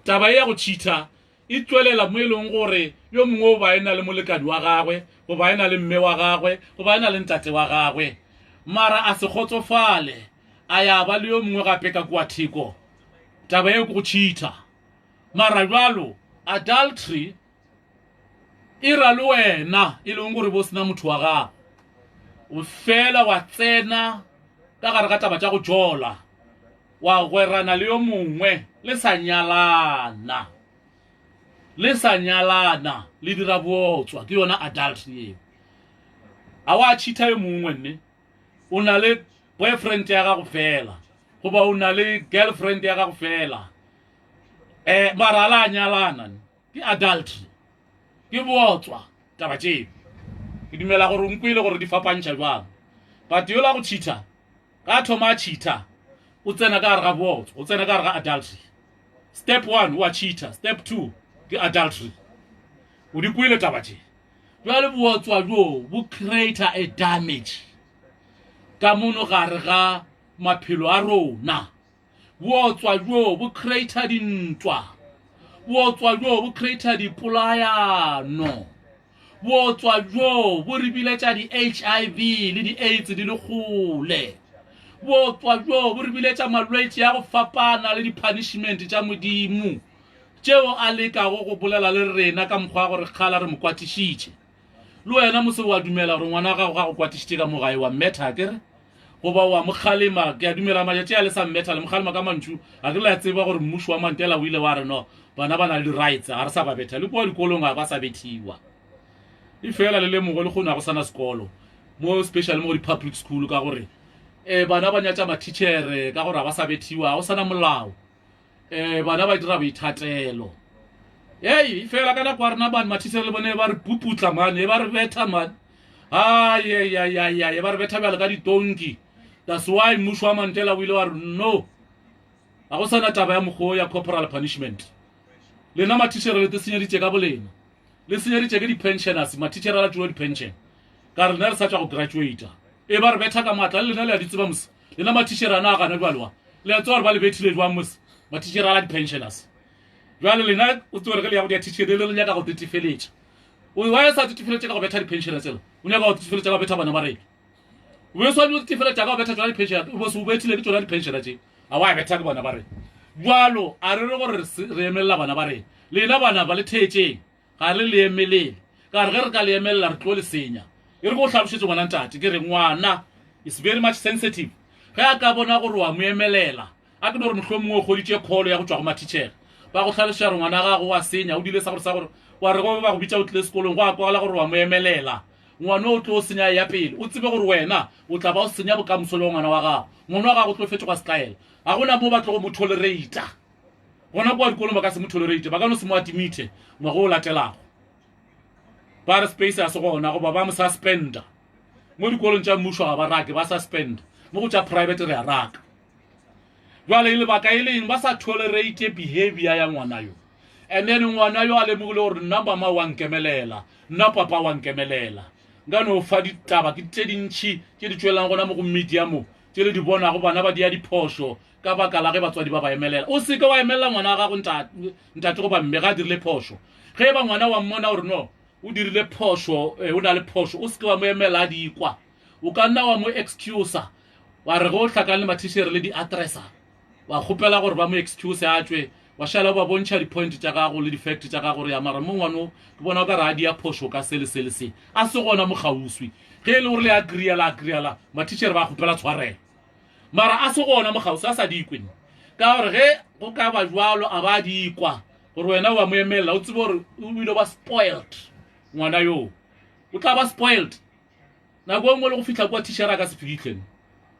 taba ya go cheater e tswelela mo e leng gore yo mongwe o ba ena le molekadi wa gagwe go ba ena le mme wa gagwe go ba ena le ntate wa gagwe mara a se kgotsofale a ya ba le yo mongwe gape ka kwa theko taba e go cheater mara jwalo adultery e ra le wena e leng gore bo sena motho wa gago o fela wa tsena ka gare ga taba tša go jola wa gwerana le yo mongwe le sa nyalana le dira botswa ke yona adultery eo a wa cheater yo mongwe nne o na le boyfriend ya gago fela goba o na le girlfriend ya gago fela mara la nyalana ke adultery ke botswa taba tšeo ke dumela gore o nkwile gore di fapantšha jwang but yo la go cheater ka thoma cheater o tsena ka gare ga botswa o tsena ka gare ga adultery step 1 wa cheater step 2 ke adultery o di kwile taba tše jwale botswa jo bo create a damage ka mono gare ga maphelo a rona botswa jo bo create dintwa botswa jo bo create dipolayano botswa jo bo re biletša di HIV le di AIDS di le gole botswa jo bo re biletša malwetse ya go fapana le di punishment tša modimo tšeo a lekago go bolela le rena ka mokgwa gore kgala re mo kwatišitše le wena mose wa dumela gore ngwana gago ga go kwatišitše ka mogae wa mmetha kere goba wa mokgalema ke a dumela matšatši a le sa mmetha le mokgalema ka mantšu a ke le a tseba gore mmušo wa mantela o ile wa re no bana ba na le di-rights ga re sa ba betha le kua dikolong ga ba sa bethiwa e fela le lemogo le kgone go sana sekolo mo special mo di-public school ka gore bana ba nyatša mathichere ka gore ga ba sa bethiwa go sana molao bana ba dira boithatelo e fela ka nako a rena bane mathichere le bone ba re puputla mane ba re betha mane ba re betha bjale ka ditonki that's why mmušo wa mantela o ile wa re no ga go sana taba ya mokgwa ya corporal punishment lena mathichere le te senyeditše ka bolena le senyeditše ke di-pensioners mathichere la tšuo di-pension ka re lena re sa tša go graduata ba re betha ka matla le lena le a ditseba mose lena mathichere ana a gana jwaloa le a tsewa gore ba le bethile jwang mose mathichere ala di-pensioners jwale lena o tseore ke le ya go diathichere le nyaka go tetefeletša wa sa tetefeletša ka go betha di-pensioners tsela o nyaka go tetefeletša ka go betha bana ba rena o be swadi o tetefeletša ka go betha tsona di-pensioners o se o bethile ke tsona di-pensioners tše a wa betha ke bana ba rena jwalo a re re gore re emelela bana ba rena lena bana ba le theetšeng ga re le emelele ka re ge re ka le emelela re tlo le senya e re go tlhalošetse ngwana ntate ke re ngwana is very much sensitive ge a ka bona gore wa mo emelela a ke no gore mohlho mongwe o kgoditše kgolo ya go tšwa go mathichere ba go tlhaloša gore ngwana gago wa senya o dile sa gore wa re go ba go bitša o tlile sekolong go a kwala gore wa mo emelela ngwana o tlo o senya ya pele o tsebe gore wena o tla ba o senya bokamoso le ngwana wa gago ngwana wa gago o tlo fetše kwa style ga gona mo ba tlo go mo tolerata gona kwa dikolong ba ka se mo tolerate ba ka no se mo admite ngwago o latelago ba re space a se gona go ba mo suspenda mo dikolong tša mmušo ga ba rake ba suspend mo go tša private re a raka jwale e lebaka e leng ba sa tolerate behavior ya ngwana yo and then ngwana yo a lemogile gore nna mama wa nkemelela nna papa wa nkemelela nka no fa ditaba ke tše dintšhi ke di tšwelang gona mo go media mo tše le di bonago bana ba dia diphošo ka baka la ge batswadi ba ba emelela o seke wa emelela ngwana wa gago ntate go ba mme ga a dirile phošo ge ba ngwana wa mmona gore no o dirile phošo o na le phošo o seke wa mo emela a dikwa o ka nna wa mo excusa wa re go hlakane le mathichere le di-addressa wa kgopela gore ba mo excuse a tšwe wa šala ba bontšha di-point tša gago le di-fact tša gago re ya mara mo ngwano ke bona o ka re a dia phošo ka sele se a se gona mo kgauswi ge e le gore le agreala mathichere ba kgopela tshwarela mara a se gona mo kgauswi a sa dikwe ka gore ge go ka ba jwalo a ba dikwa gore wena wa mo emelela o tsebe gore o ile ba spoiled ngwana yo o tla ba spoiled nako engwe le go fitlha kwa tišhera ka se fitlheng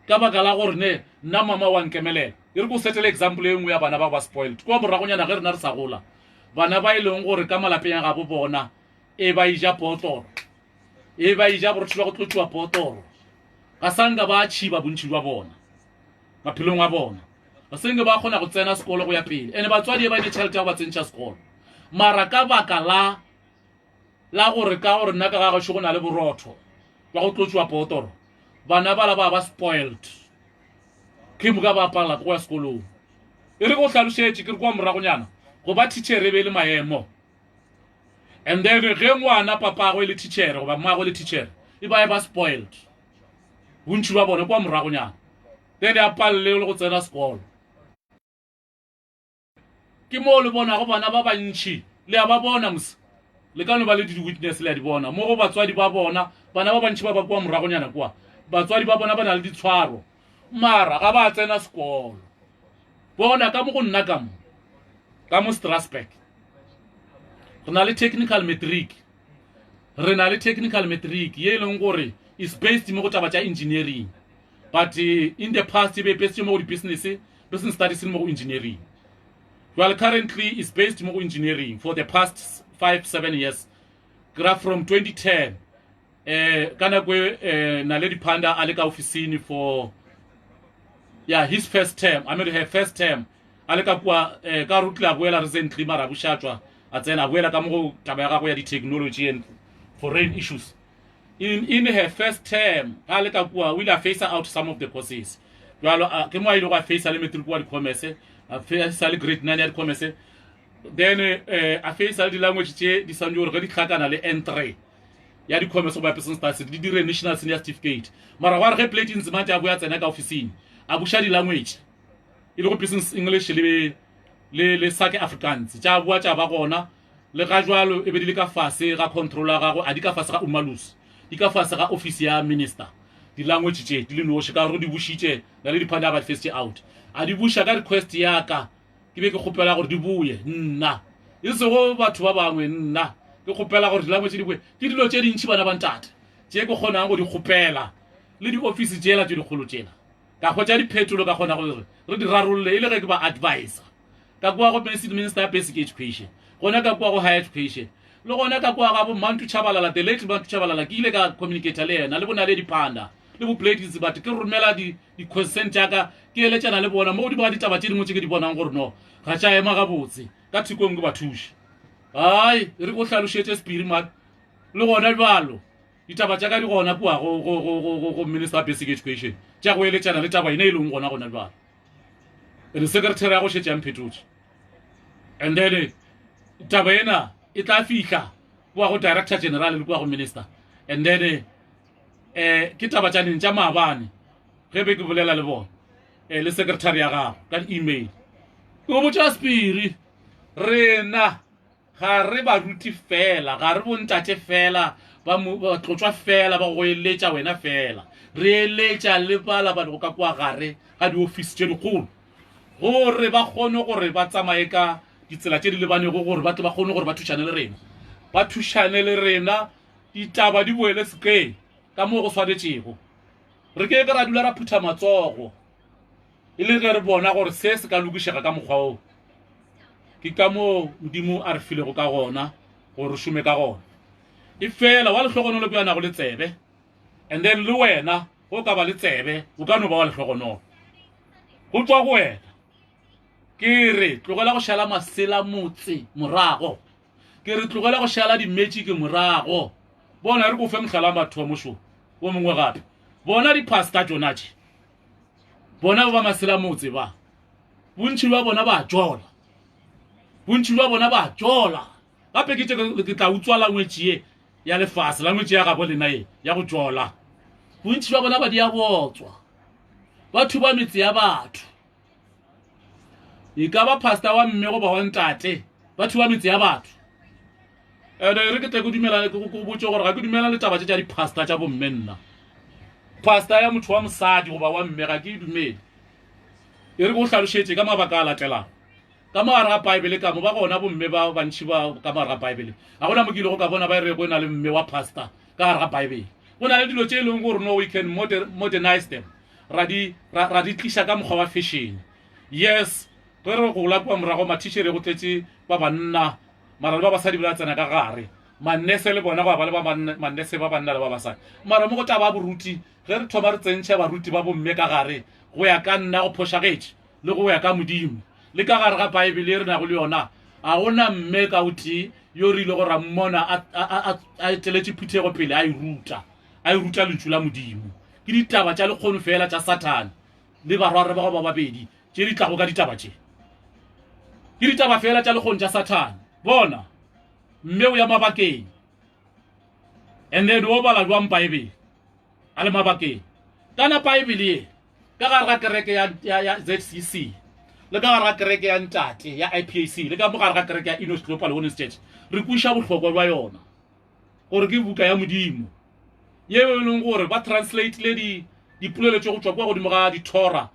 ka baka la gore ne nna mama wa nkemelela e re ko setele example e nngwe ya bana ba ba spoiled kwa moragonyana ge re na re sa gola bana ba e leng gore ka malapeng ya gabo bona e ba ija potoro e ba ija borotho ba go tlotšiwa potoro ga sanka ba tšhiba bontšhi jwa bona maphelong a bona ga senge ba kgona go tsena sekolo go ya pele ene batswadi ba ile tšhelete ya go ba tsentšha sekolo mara ka baka la gore ka gore nna ka gagešo go na le borotho ba go tlotšiwa potoro bana bala ba spoiled ke moka ba pala go ya sekolong e re go hlalošetše ke re kwa moragonyana go ba teacher e be le maemo and then ge ngwana papagwe le teacher goba mmagwe le teacher e ba spoiled bontši ba bona kwa moragonyana then a palle le go tsena sekolo ke mo le bona go bana ba bantši le a ba bona mos le ka no ba le di-witness le a di bona mo go batswadi ba bona bana ba bantši ba ba kwa moragonyana kwa batswadi ba bona ba na le ditshwaro mara ga ba tsena sekolo bona ka mo go nna ka mo Strasbourg re na le technical matric ye leng gore is based mo go taba tša engineering but in the past be based mo go business studies mo go engineering. Well, currently is based mo go engineering for the past 5-7 years from 2010 kana kwe Naledi Panda a le ka ofisini for his first term. I mean her first term a le ka kwa ka rutla boela recently mara bushatwa a tsena boela ka mo go taba ya go ya di technology and foreign issues. In her first term a le ka kwa will face out some of the courses. Well, ke mo a ile go face le matric wa di commerce a face le grade 9 ya di commerce then a face le di language tše di sanjo re di tlhakana le N3 ya di commerce ba business studies di dire national senior certificate mara wa re plate ntsima tša go ya tsena ka ofisini a busha di language ile go business English le sake Afrikaans tša bua tša ba gona le ga jwalo e be di le ka fase ga controller ga go a di ka fase ga umalus di ka fase ga office ya minister di language tše di le no ka ro di bushitše la le di phanda ba first out a di busha ka request ya ka ke be ke kgopela gore di buye nna e se go batho ba bangwe nna ke kgopela gore di language di buye ke dilo tše dintši bana ba ntate tše ke kgonang go di kgopela le di office tšela tše di kgolo tšela ka khotša di phetolo ka kgona gore re di rarolle ile ge ke ba advisor ka kwa go minister ya basic education gona ka kwa go higher education le gona ka kwa ga bo Mantu Chabalala the late Mantu Chabalala ke ile ka communicate le yena le bona le dipanda le bo blades but ke romela di consent ya ka ke eletšana le bona mo di ba ditaba tše dingwe tše ke di bonang gore no ga tša ema gabotse ka thikong ke ba thuše ai re go hlalošetše spirit le gona balo ditaba tša ka di gona kwa go minister of basic education tša go eletšana le taba ine e leng gona balo le secretary ya go šetše ya mphetotše and then taba ena e tla fihla kwa go director general le kwa go minister and then ke taba tša neng tša maabane ge be ke bolela le bona le secretary ya gago ka email go botša spiri rena ga re ba ruti fela ga re bontate fela ba tlotswa fela ba go eletša wena fela re eletša le bala ba go ka kwa gare ga di office tše dikgolo gore ba kgone gore ba tsamaye ka ditsela tše di lebanego gore ba tle ba kgone gore ba thušane le rena ditaba di boele sekeng ka mo go swanetšego re ke ra dula ra phutha matsogo e le ge re bona gore se se ka lokišega ka mokgwa o ke ka mo modimo a re filego ka gona gore re šome ka gona e fela wa lehlogonolo ke yanago le tsebe and then le wena go ka ba le tsebe o ka no ba wa lehlogonolo go tswa go wena ke re tlogela go šala masela motse morago ke re tlogela go šala dimetši ke morago bona re go fe mohlala batho ba mošo o mongwe gape bona dipasta tšonatše bona ba masela motse ba bontši ba bona ba tšola gape ke tla utswa langwetši ye ya lefase langwetši ya gabo lena ye ya go tšola bontši ba bona ba di a botswa batho ba metse ya batho e ka ba pastor wa mme go ba wa ntate batho ba metse ya batho re ke tle go dumela go botse gore ga ke dumela le taba tša di-pastor tša bomme nna pastor ya motho wa mosadi goba wa mme ga ke dumele e re go hlalošetše ka mabaka a latelang ka mogare ga bible ka mo ba gona bomme ba bantši ba ka mogare ga bible ga gona mo ke ile go ka bona ba e re go na le mme wa pastor ka gare ga bible go na le dilo tše e leng gore no we can modernize them ra di tliša ka mokgwa wa fashion yes ge re gola kwa morago mathišere go tletše ba banna mara le ba basadi ba tsena ka gare mannese le bona go ba le mannese ba banna le ba basadi mara mo go taba boruti ge re thoma re tsentšha baruti ba bomme ka gare go ya ka nna go phošagetše le go ya ka modimo le ka gare ga bible e re nago le yona a gona mme ka oti yo rile gore a mmona a eteletše phuthego pele a e ruta lentšu la modimo ke ditaba tša lekgono fela tša Satan le barware ba go ba babedi tše di tlago ka ditaba tše ke ditaba fela tša lekgono tša Satan bona mme o ya mabakeng and then o bala jwang Bible a le mabakeng kana Bible e ka gare ga kereke ya ZCC le ka gare ga kereke ya ntate ya IPAC le ka mo gare ga kereke ya Enos Global Witness Church re kuisha bohlokwa ba yona gore ke buka ya modimo ye e leng gore ba translate le dipolelo tse go tswa kwa godimo ga ditora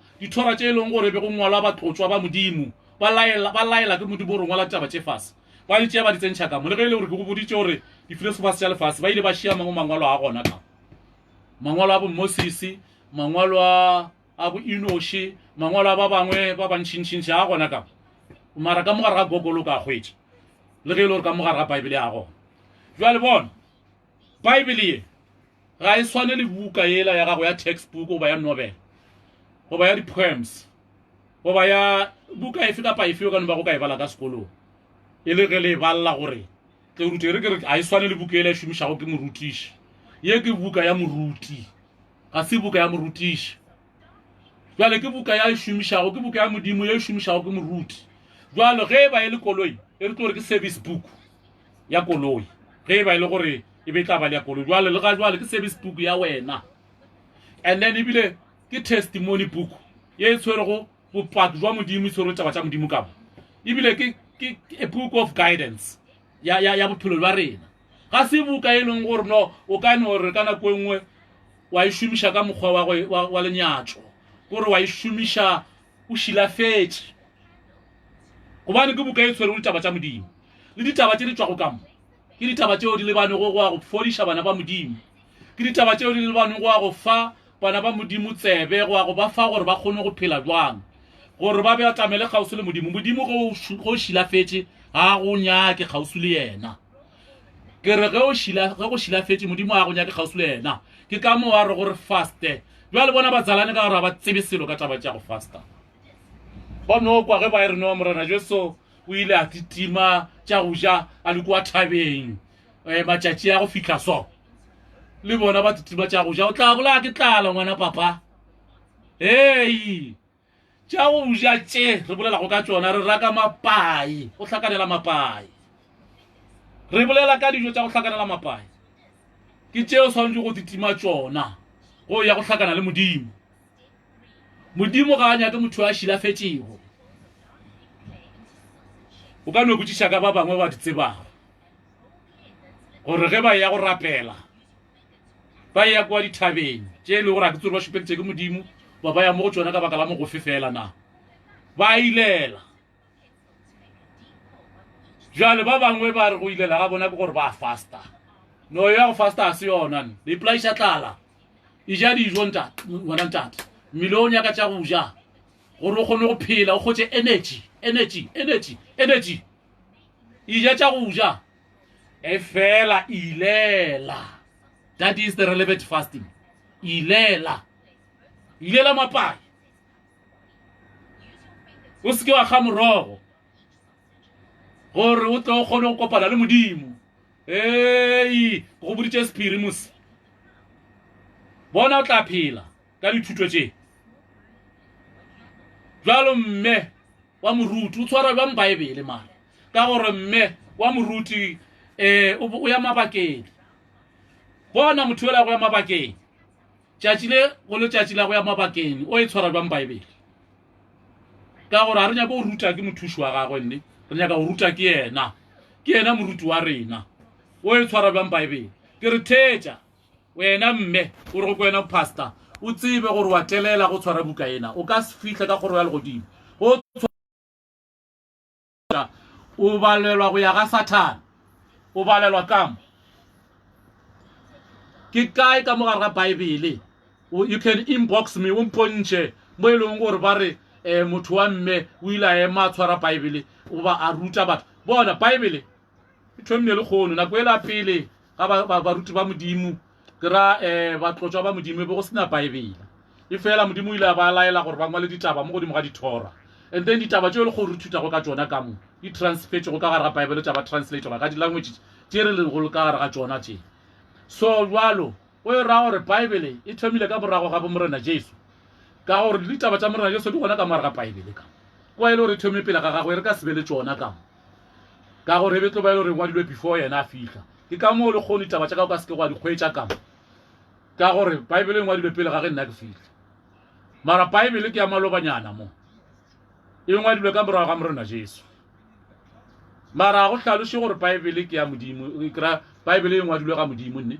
tse e leng gore be go ngwala batlotswa ba modimo ba laela ke modimo re ngwala taba tse fase ba di tšea ba di tsentšha ka mo le ge e le gore ke go boditse gore di-philosophers tša lefase ba ile ba šia mangwalo a gona ka mangwalo a bo Moses mangwalo a bo Enoshi mangwalo a ba bangwe ba bantšintšintši a gona ka mara ka mogare ga Google ka hwetše le ge e le gore ka mogare ga Bible ya gona jwale bona Bible ye ga e swane le buka yela ya gago ya textbook goba ya novel goba ya di-poems goba ya buka efe kapa efe o ka no ba go ka e bala ka sekolong e le ge le e balla gore ke rute re ke re a e swane le buka yela e šomišago ke morutiši ye ke buka ya moruti ga se buka ya morutiši jwale ke buka ya e šomišago ke buka ya modimo ye e šomišago ke moruti jwale ge ba e le koloi e re tlo gore ke service book ya koloi ge ba e le gore e be tla ba le ya koloi jwale le ga jwale ke service book ya wena and then ebile ke testimony book ye e tshwerego bopaki jwa modimo e tshwere taba tša modimo kabo ebile ke a book of guidance ya bophelo jwa rena ga se buka e leng gore no o ka no re ka nako engwe wa e šomiša ka mokgwa wa lenyatšo gore wa e šomiša o šilafetše gobane ke buka e tshwere le taba tša modimo le ditaba tše di tšwago kamo ke ditaba tšeo di lebanego go a go fodiša bana ba modimo ke ditaba tšeo di lebanego go a go fa bana ba modimo tsebe go a go ba fa gore ba kgone go phela jwang gore ba be a tamele kgausi le modimo go šilafetše ga go nyake kgausi le yena ke re ge go šilafetše modimo a go nyake kgausi le yena ke ka mo a re gore faste jwale bona ba tsalane ka gore ba tsebe selo ka taba tša go fasta bono kwa ge ba e re no morena jesu o ile a titima tša go ja a le kwa thabeng matšatši a go fitlha so le bona ba titima tša go ja o tla gola ke tlala ngwana papa hei tša go ja tše re bolela go ka tšona re raka mapai go hlakanela mapai re bolela ka dijo tša go hlakanela mapai ke tšeo swanetse go titima tšona go ya go hlakana le modimo ga a nyake motho a šilafetšego o ka no botšiša ka ba bangwe ba di tsebago gore ge ba ya go rapela ba ya kwa dithabeng tše e le gore a ke tsore ba šupeditše ke modimo ba ya mo go tšona ka baka la mogofe fela na ba ilela jale ba bangwe ba re go ilela ga bona ke gore ba fasta no ya go fasta a se yona le iplaiša tlala e ja dijo ngwana ntate mmele o nyaka tša go ja gore o kgone go phela o kgotše energy e ja tša go ja e fela ilela. That is the relevant fasting. Ilela mapai o se ke wa ga morogo gore o tlo kgone go kopana le modimo go boditše spirimus bona o tla phela ka dithuto tše jalo mme wa moruti o tshwara jwang Baebele mara ka gore mme wa moruti o ya mabakeng bona motho ela go ya mabakeng tšatši le go le tšatši la go ya mabakeng o e tshwara jwang Baebele ka gore a re nyaka go ruta ke mothuši wa gagwe nne re nyaka go ruta ke yena moruti wa rena o e tshwara jwang Baebele ke re thetša wena mme o re go kwena pastor o tsebe gore wa telela go tshwara buka ena o ka se fihle ka kgoro ya legodimo o balelwa go ya ga Satan o balelwa kamo ke kae ka mogare ga Baebele you can inbox me o mpontšhe mo e leng gore ba re motho wa mme o ile a ema a tshwara Baebele o ba a ruta batho bona Baebele e thomile le kgono nako e la pele ga baruti ba modimo ke ra batlotswa ba modimo be go sena Baebele e fela modimo o ile a ba laela gore ba ngwale ditaba mo godimo ga dithora and then ditaba tšeo le go ruthuta go ka tšona ka mo di transfetše go ka gare ga Baebele tša ba translator ka di-language tše re le go ka gare ga tšona tše so jwalo o e ra gore Baebele e thomile ka morago ga bo morena Jesu ka gore ditaba tša morena Jesu di gona ka morago ga Baebele ka kwa e le gore e thome pele ga gagwe re ka sebe le tšona ka ka gore be tlo ba ile re ngwadilwe before yena a fihla ke ka mo le kgone taba tša ka ka se ke gwa di kgwetša ka gore Bible e ngwadilwe pele ga ge nna ke fihla mara Bible ke ya malobanyana mo e ngwadilwe ka morago ga morena Jesu mara go hlaloše gore Bible ke ya modimo ikra Bible e ngwadilwe ga modimo nne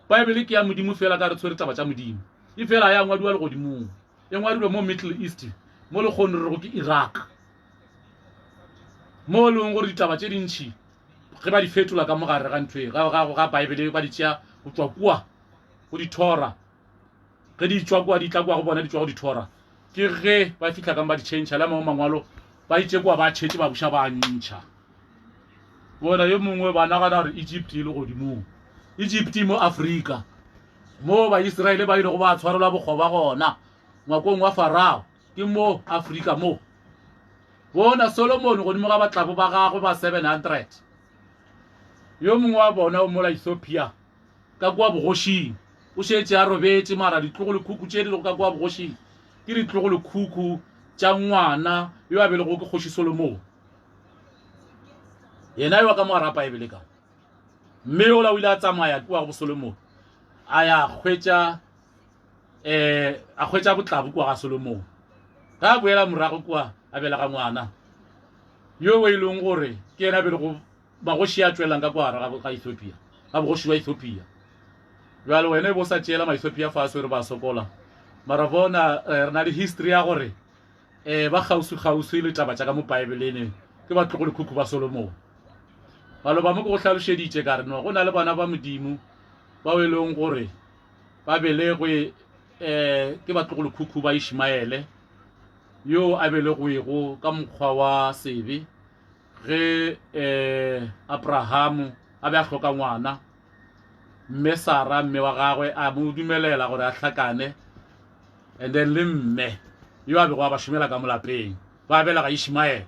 Bible ke ya modimo fela ka re tshwere taba tša modimo e fela ya ngwadiwa le godimo e ngwadilwe mo Middle East mo le kgone re go ke Iraq mo le gore ditaba tše dintši ge ba di fetola ka mogare ga ntwe ga Bible ba di tšea go tswa kua go di thora ge di tswa kua di tla kua go bona di tswa go di thora ke ge ba fihla ka ba di change la mo mangwalo ba itse kua ba tšhetse ba busha ba ntšha bona yo mongwe ba nagana gore Egypt e le godimo Egypt mo Africa mo ba Israel ba ile go ba tshwarelwa bokgoba gona ngwakong wa Farao ke mo Africa mo bona Solomon godimo ga batlabo ba gagwe ba 700 yo mongwe wa bona o mola Ethiopia ka kwa bogoshing o šetse a robetse mara ditlogolo khuku tše di ka kwa bogoshing ke ditlogolo khuku tša ngwana yo a belego ke kgoši Solomon yena yo ka mo rapa e bele ka mme o la o ile a tsamaya kwa go Solomon a ya hwetša botlabo kwa ga Solomon ga boela morago kwa a bela ga ngwana yo we ileng gore ke yena bele go magoši a tswelang ka kwa ga Ethiopia ga bogoši wa Ethiopia jalo wena bo sa tšela ma Ethiopia fase re ba sokola mara bona re na le history ya gore ba gausu le taba tša ka mo Bible ke ba tlogole khukhu ba Solomon balo ba mo go hlalošeditše ka re no go na le bana ba modimo ba o eleng gore ba belegwe ke ba tlogole khukhu ba Ishmaele yo a belegwego ka mokgwa wa sebe ge Abraham a be a hloka ngwana mme Sara mme wa gagwe a mo dumelela gore a hlakane and then le mme yo a bego a ba šomela ka molapeng ba belega Ishmael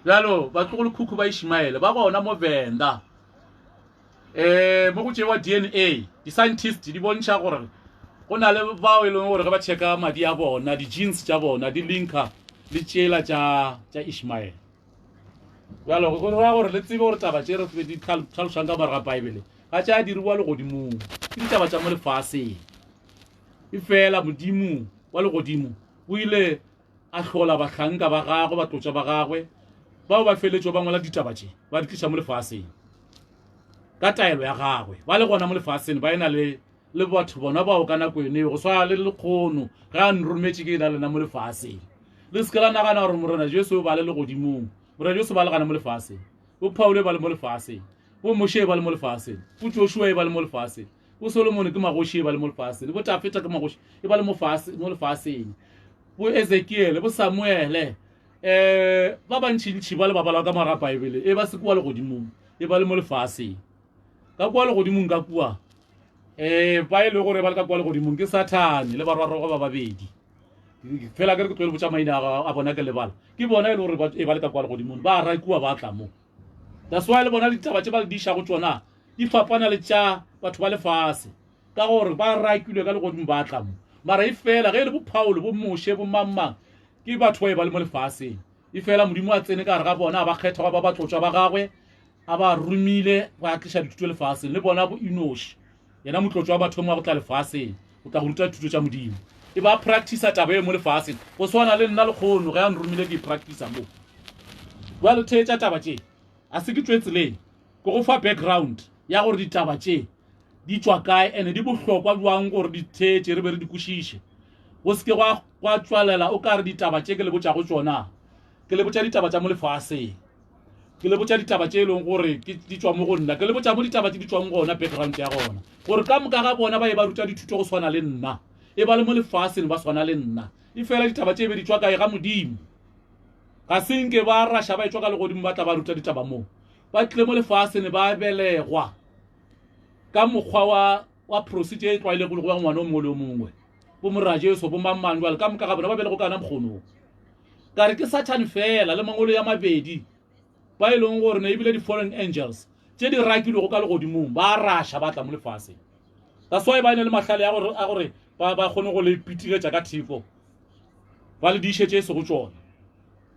jalo ba tlogole khukhu ba Ishmael ba gona mo Venda mo go tšewa DNA di scientists di bontšha gore go na le bao e leng gore ge ba checka madi a bona di genes tša bona di linka le tšela tša Ishmael jalo go ra gore le tsebe gore taba tše re di tlhalošang ka moraga Bible ga tša diriwa le godimong ke ditaba tša mo lefaseng e fela modimo wa le godimo o ile a hlola bahlanka ba gagwe ba tlotša ba gagwe bao ba feletšo ba ngwala ditaba tše ba di tliša mo lefaseng ka taelo ya gagwe ba le gona mo lefaseng ba ena le batho bona bao ka nako ene go swa le lekgono ga a nrometše ke ena lena mo lefaseng le se ka la nagana gore morena Jesu ba le godimong morena Jesu ba le gana mo lefaseng bo Paul ba le mo lefaseng bo Moshe ba le mo lefaseng bo Joshua ba le mo lefaseng bo Solomon ke magoši ba le mo lefaseng bo Tafeta ke magoši e ba le mo lefaseng bo Ezekiel bo Samuel ba bantšintši ba le ba bala ka mara Bible e ba se kwa le godimong e ba le mo lefaseng ka kwa le godimong ka kwa ba ile gore ba le ka kwa le godimong ke Sathane le bararo ba babedi fela ke re ke tlo le botša maina a bona ke lebala ke bona e le gore ba le ka kwa le godimong ba ra kua ba tla mo that's why le bona ditaba tše ba diša go tsona di fapana le tša batho ba lefase ka gore ba rakilwe ka le godimo ba tla mo mara e fela ge le bo Paul bo Moshe bo mamang ke batho ba le mo lefaseng e fela modimo a tsene ka re ga bona ba kgetha ba tlotšwa ba gagwe a ba rumile ba tliša dithuto lefaseng le bona bo Enosh yena motlotšwa wa batho mo go tla lefaseng o tla go ruta dithuto tša modimo e ba practice taba e mo lefaseng go swana le nna le kgono ge a nrumile ke practice mo ba le thetša taba tše a se ke tswetseleng go go fa background ya gore ditaba tše di tswa kae ene di bohlokwa jwang gore di thetše re be re di kwešiše go se ke gwa tswalela o ka re ditaba tše ke le botša go tsona ke le botša ditaba tša mo lefaseng ke le botša ditaba tše e leng gore di tswa mo go nna ke le botša mo ditaba tše di tswang gona background ya gona gore ka moka ga bona ba e ba ruta dithuto go swana le nna e ba le mo lefaseng ba swana le nna e fela ditaba tše be di tswa kae ga modimo ga senke ba rasha ba e tswa ka le godimo ba tla ba ruta ditaba mo ba tlile mo lefaseng ba belegwa ka mokgwa wa procedure e tlwaelegile go ya ngwana o mongwe le o mongwe bo morena Jesu bo mamang jwale ka moka ga bona ba belego kana mokgonong ka re ke Satan fela le mangolo ya mabedi ba e leng gore ne ebile di-fallen angels tše di rakilwego ka legodimong ba rasha ba tla mo lefaseng that's why ba ene le mahlale a gore ba kgone go le pitigetša ka thefo ba le dišetše se go tšona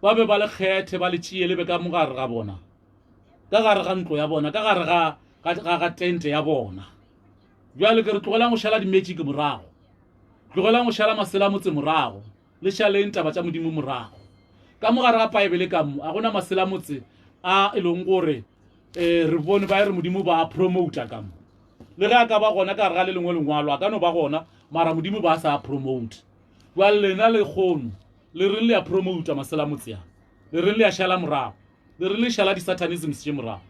ba be ba le kgethe ba le tšee le be ka mogare ga bona ka gare ga ntlo ya bona ka gare ga tente ya bona jwale ke re tlogelang go šala di-magic morago tlogelang go šala masela motse morago le šaleng taba tša modimo morago ka mo gare ga paebele ka mo a gona masela motse a e leng gore re bone ba re modimo ba promota ka mo le ge a ka ba gona ka gare ga le lengwe lengwalo a ka no ba gona mara modimo ba sa promote jwale lena le kgono le reng le ya promota masela motse ya le reng le ya šala morago le reng le šala di-satanisms tše morago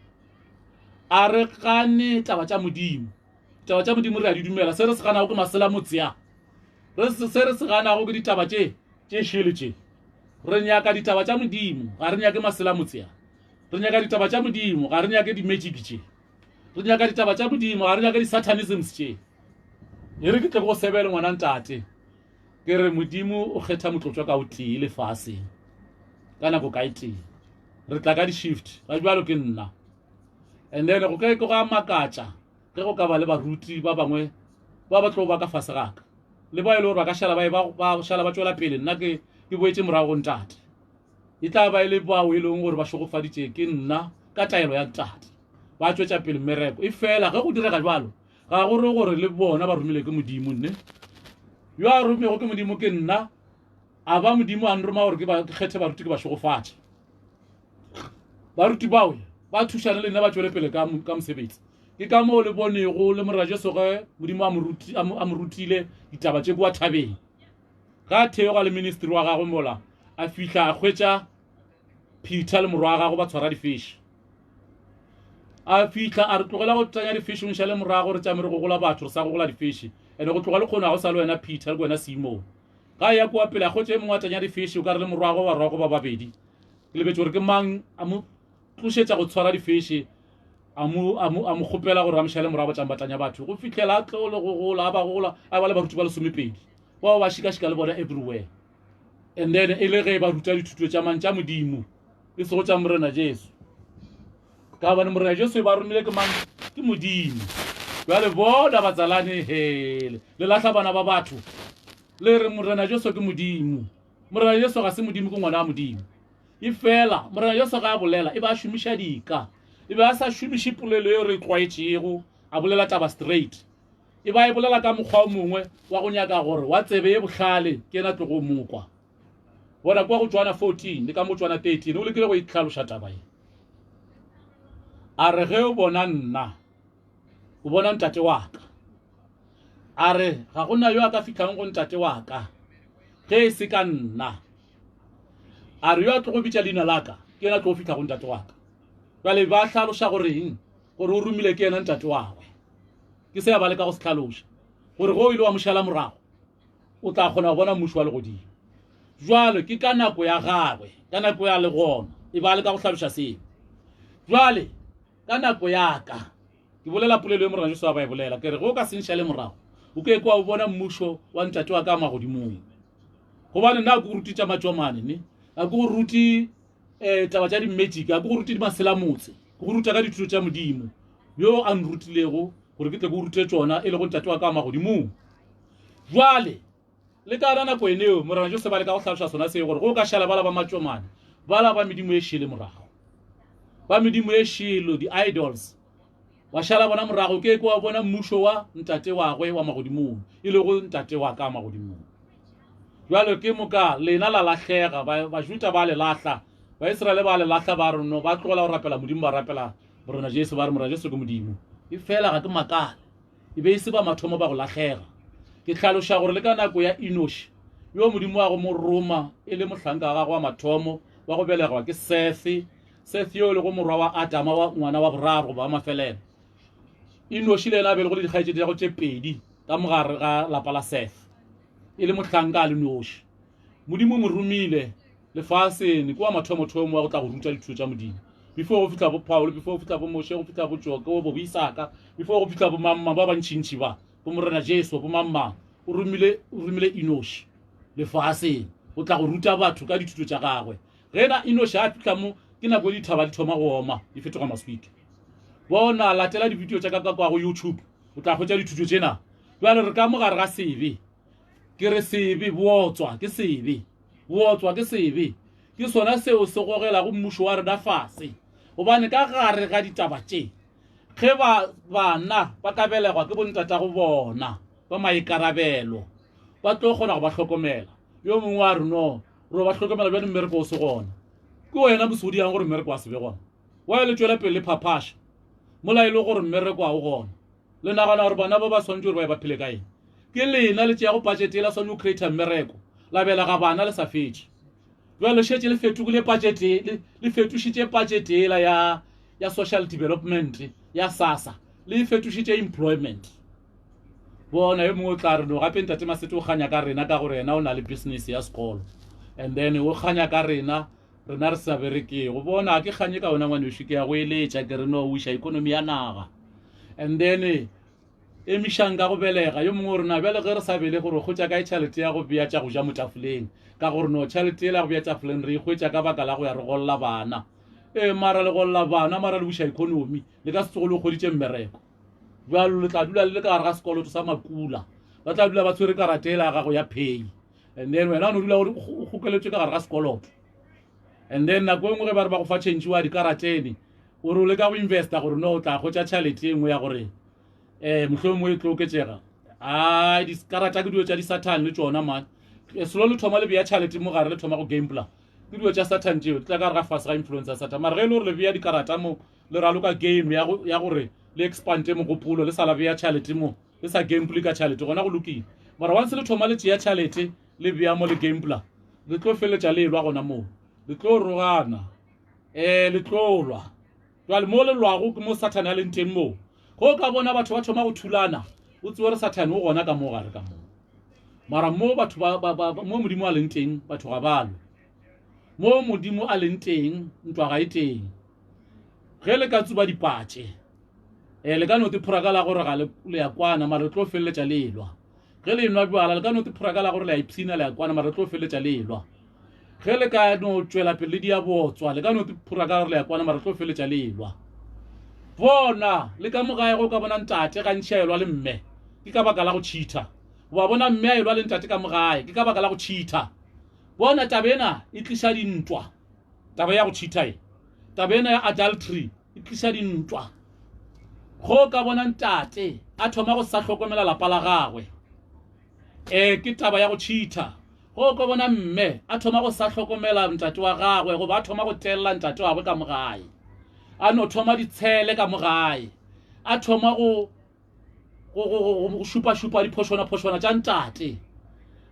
a re gane taba tša modimo re a di dumela se re se ganago ke masela motse ya se re se ganago ke ditaba tše šele tše re nyaka ditaba tša modimo ga re nyake masela motse ya re nyaka ditaba tša modimo ga re nyake di-magic tše re nyaka ditaba tša modimo ga re nyake di-satanisms tše e re ke tle go sebele ngwana ntate ke re modimo o kgetha motlotswa ka o tee lefaseng ka nako ka e tee re tla ka di-shift ga jalo ke nna and then go ke ga makatša ge go ka ba le baruti ba bangwe ba ba tlo ba ka fase gaka le ba e le gore ba ka šala ba šala ba tšwela pele nna ke boetse morago go ntate e tla ba e le bao e leng gore ba šogofaditše ke nna ka taelo ya ntate ba tšwetša pele mmereko e fela ge go direga jalo ga gore le bona ba romile ke modimo nne yo a romego ke modimo ke nna a ba modimo a nroma gore ke kgethe baruti ke ba šogofatše baruti bao ba thušane le nna ba tšwele pele ka mosebetsi ke ka moo le bonego le morajeso ge modimo a mo rutile ditaba tše kua thabeng ga theoga le ministry wa gagwe mola a fihla a hwetša Peter le morwa wa gagwe ba tshwara difiši a fihla a re tlogela go tanya difiši o nša le morago re tšame re go gola batho re sa go gola difiši ande go tloga le kgona go sa le wena Peter le wena Simon ga ya kua pele a hwetše mongwe a tanya difiši o ka re le morwago ba rwago ba babedi ke lebetse gore ke mang a mo tlošetša go tshwara difiši a mo kgopela gore a mošale morago tšang batanya batho go fitlhela a tlole go gola a ba gola a ba le baruti ba lesomepedi bao ba šika-šika le bona everywhere and then e le ge ba ruta dithuto tša mantša modimo e sego tša morena Jesu ka bane morena Jesu e ba romile ke mang ke modimo jale bona batsalane hele le lahla bana ba batho le re morena Jesu ke modimo morena Jesu ga se modimo ke ngwana wa modimo e fela morena Jesu ga a bolela e ba a šomiša dika e be a sa šomiše polelo e re tlwaetšego a bolela taba straight e ba e bolela ka mokgwa o mongwe wa go nyaka gore wa tsebe e bohlale ke ena tlogo mokwa bona kwa go tšwana 14 le ka mo tšwana 13 o lekile go itlhaloša taba e a re ge o bona nna o bona ntate wa ka a re ga gona yo a ka fitlhang go ntate wa ka ge e se ka nna a re yo a tlo go bitša leina la ka ke ena tlo go fitlha go ntate wa ka jale ba hlaloša goreng gore o romile ke ena ntate wagwe ke se ya ba le ka go se hlaloša gore go ile wa mošala morago o tla kgona go bona mmušo wa legodimo jwale ke ka nako ya gagwe ka nako ya legona e ba le ka go hlaloša seo jwale ka nako ya ka ke bolela polelo e morena Jesu a ba e bolela ke re go ka se nšale morago o ke kwa o bona mmušo wa ntate wa ka magodimong gobane nna ke go ruti tša matšomane ne a ke go ruti taba tša di-magic a ke go ruti masela motse ke go ruta ka dithuto tša modimo yo a nrutilego gore ke tle go rute tšona e le go ntate wa ka magodimong jwale le ka nako eneo morena Jesu ba le ka go hlaloša sona seo gore go ka šala bala ba matšomane bala ba medimo e šele morago ba medimo e šelo di-idols wa šala bona morago ke kwa bona mmušo wa ntate wagwe wa magodimong e le go ntate wa ka magodimong jwale ke moka lena la lahlega bajuta ba le lahla baisraele ba le lahla ba re no ba tlogela go rapela modimo ba rapela morena Jesu ba re morena Jesu ke modimo e fela ga ke makale e be e se ba mathomo ba go lahlega ke tlhaloša gore le ka nako ya Enoshi yo modimo wa go mo roma e le mohlanka gagwe wa mathomo wa go belegwa ke Seth yo le go morwa wa Adama wa ngwana wa boraro ba mafelelo Enoshi le ena a bele go le dikgaetšedi tša go tše pedi ka mogare ga lapa la Seth e le mohlanka a le noši modimo mo romile lefaseng ke wa mathomothomo wa go tla go ruta dithuto tša modimo before go fitla bo Paulo before go fitla bo Moshe go fitla bo Joke bo Isaka before go fitla bo mamma ba bantšintši ba bo morena Jesu bo mamma o romile Enoshi lefaseng o tla go ruta batho ka dithuto tša gagwe ge na Enoshi a fitla mo ke nako dithaba di thoma go oma di fetoga maswika bona latela di-video tša ka kwa go YouTube o tla hwetša dithuto tšena jwale re ka mogare ga sebe ke re sebe bootswa ke sebe ke sona seo se gogela go mmušo wa rena fase gobane ka gare ga ditaba tše ge bana ba ka belegwa ke bontata go bona ba maikarabelo ba tlo kgona go ba hlokomela yo mongwe a re no ro ba hlokomela bjane mmereko o se gona ke wena mosodi yang gore mmereko wa sebe gona wa le tšwela pele le phaphasha mola e le gore mmereko a o gona le nagana gore bana ba ba swantse gore ba e ba phele kae ke lena le tšea go budget la swantse o create mmereko la belega bana le sa fetše jwale šetše le fetogile budget le fetošitše budget ela ya social development ya SASSA le fetošitše employment bona yo mongwe o tla re no gape ntate Masete o kganya ka rena ka gore yena o na le business ya sekolo and then o kganya ka rena re sa berekego bona ke kganye ka ona ngwane ke ya go eletša ke re no o iša economy ya naga and then emišang ka go belega yo mongwe rena bjale ge re sa bele gore go tša ka tšhalete ya go bea tša go ja mo tafoleng ka gore no tšhalete e la go bea tafoleng re ikgwetša ka baka la go ya re golola bana mara le golola bana mara le buša economy le ka se tsogo le kgoditše mmereko jalo le tla dula le ka gare ga sekoloto sa makula ba tla dula ba tshwere karate ela gago ya pay and then wena o no dula o gokeletswe ka gare ga sekoloto and then nako engwe ge ba re ba go fa change wa dikaratene o re o le ka go investa gore no o tla kgotša tšhalete engwe ya gore mohlomongwe e tlo oketsega dikarata ke dilo tša di-Satan le tšona man selo le thoma le bea tšhalete mo gare le thoma go gamepla ke dilo tša Satan tšeo tla ka re ga fase ga influence ya Satan mara ge e le gore le bea dikarata mo le raloka game ya gore le expande mogopolo le sa la bea tšhalete mo le sa gameplay ka tšhalete gona go lokile mara once le thoma le tšea tšhalete le bea mo le gamepla le tlo feletša le elwa gona moo le tlo rogana le tlo lwa jwale mo le lwago ke mo Satan a leng teng moo go ka bona batho ba thoma go thulana o tsewe re Satan o gona ka mo gare ka moo mara mo batho mo modimo a leng teng batho ga balo mo modimo a leng teng ntwa ga e teng ge le ka tsuba dipatše le ka no te phurakala gore ga le ya kwana mara le tlo feletša le elwa ge le nwa bjala le ka no te phurakala gore le ya ipshina le ya kwana mara le tlo feletša le elwa ge le ka no tšwela pele le dia botswa le ka no te phurakala gore le ya kwana mara le tlo feletša le elwa bona le ka mogae go ka bona ntate ga ntšha elwa le mme ke ka baka la go cheata wa bona mme a elwa le ntate ka mogae ke ka baka la go cheata bona taba ena e tliša dintwa taba ya go cheata taba ena ya adultery e tliša dintwa go ka bona ntate a thoma go sa hlokomela lapa la gagwe ke taba ya go cheata go ka bona mme a thoma go sa hlokomela ntate wa gagwe go ba thoma go telela ntate wa gagwe ka mogae a no thoma ditshele ka mogae a thoma go šupa diphošwana tša ntate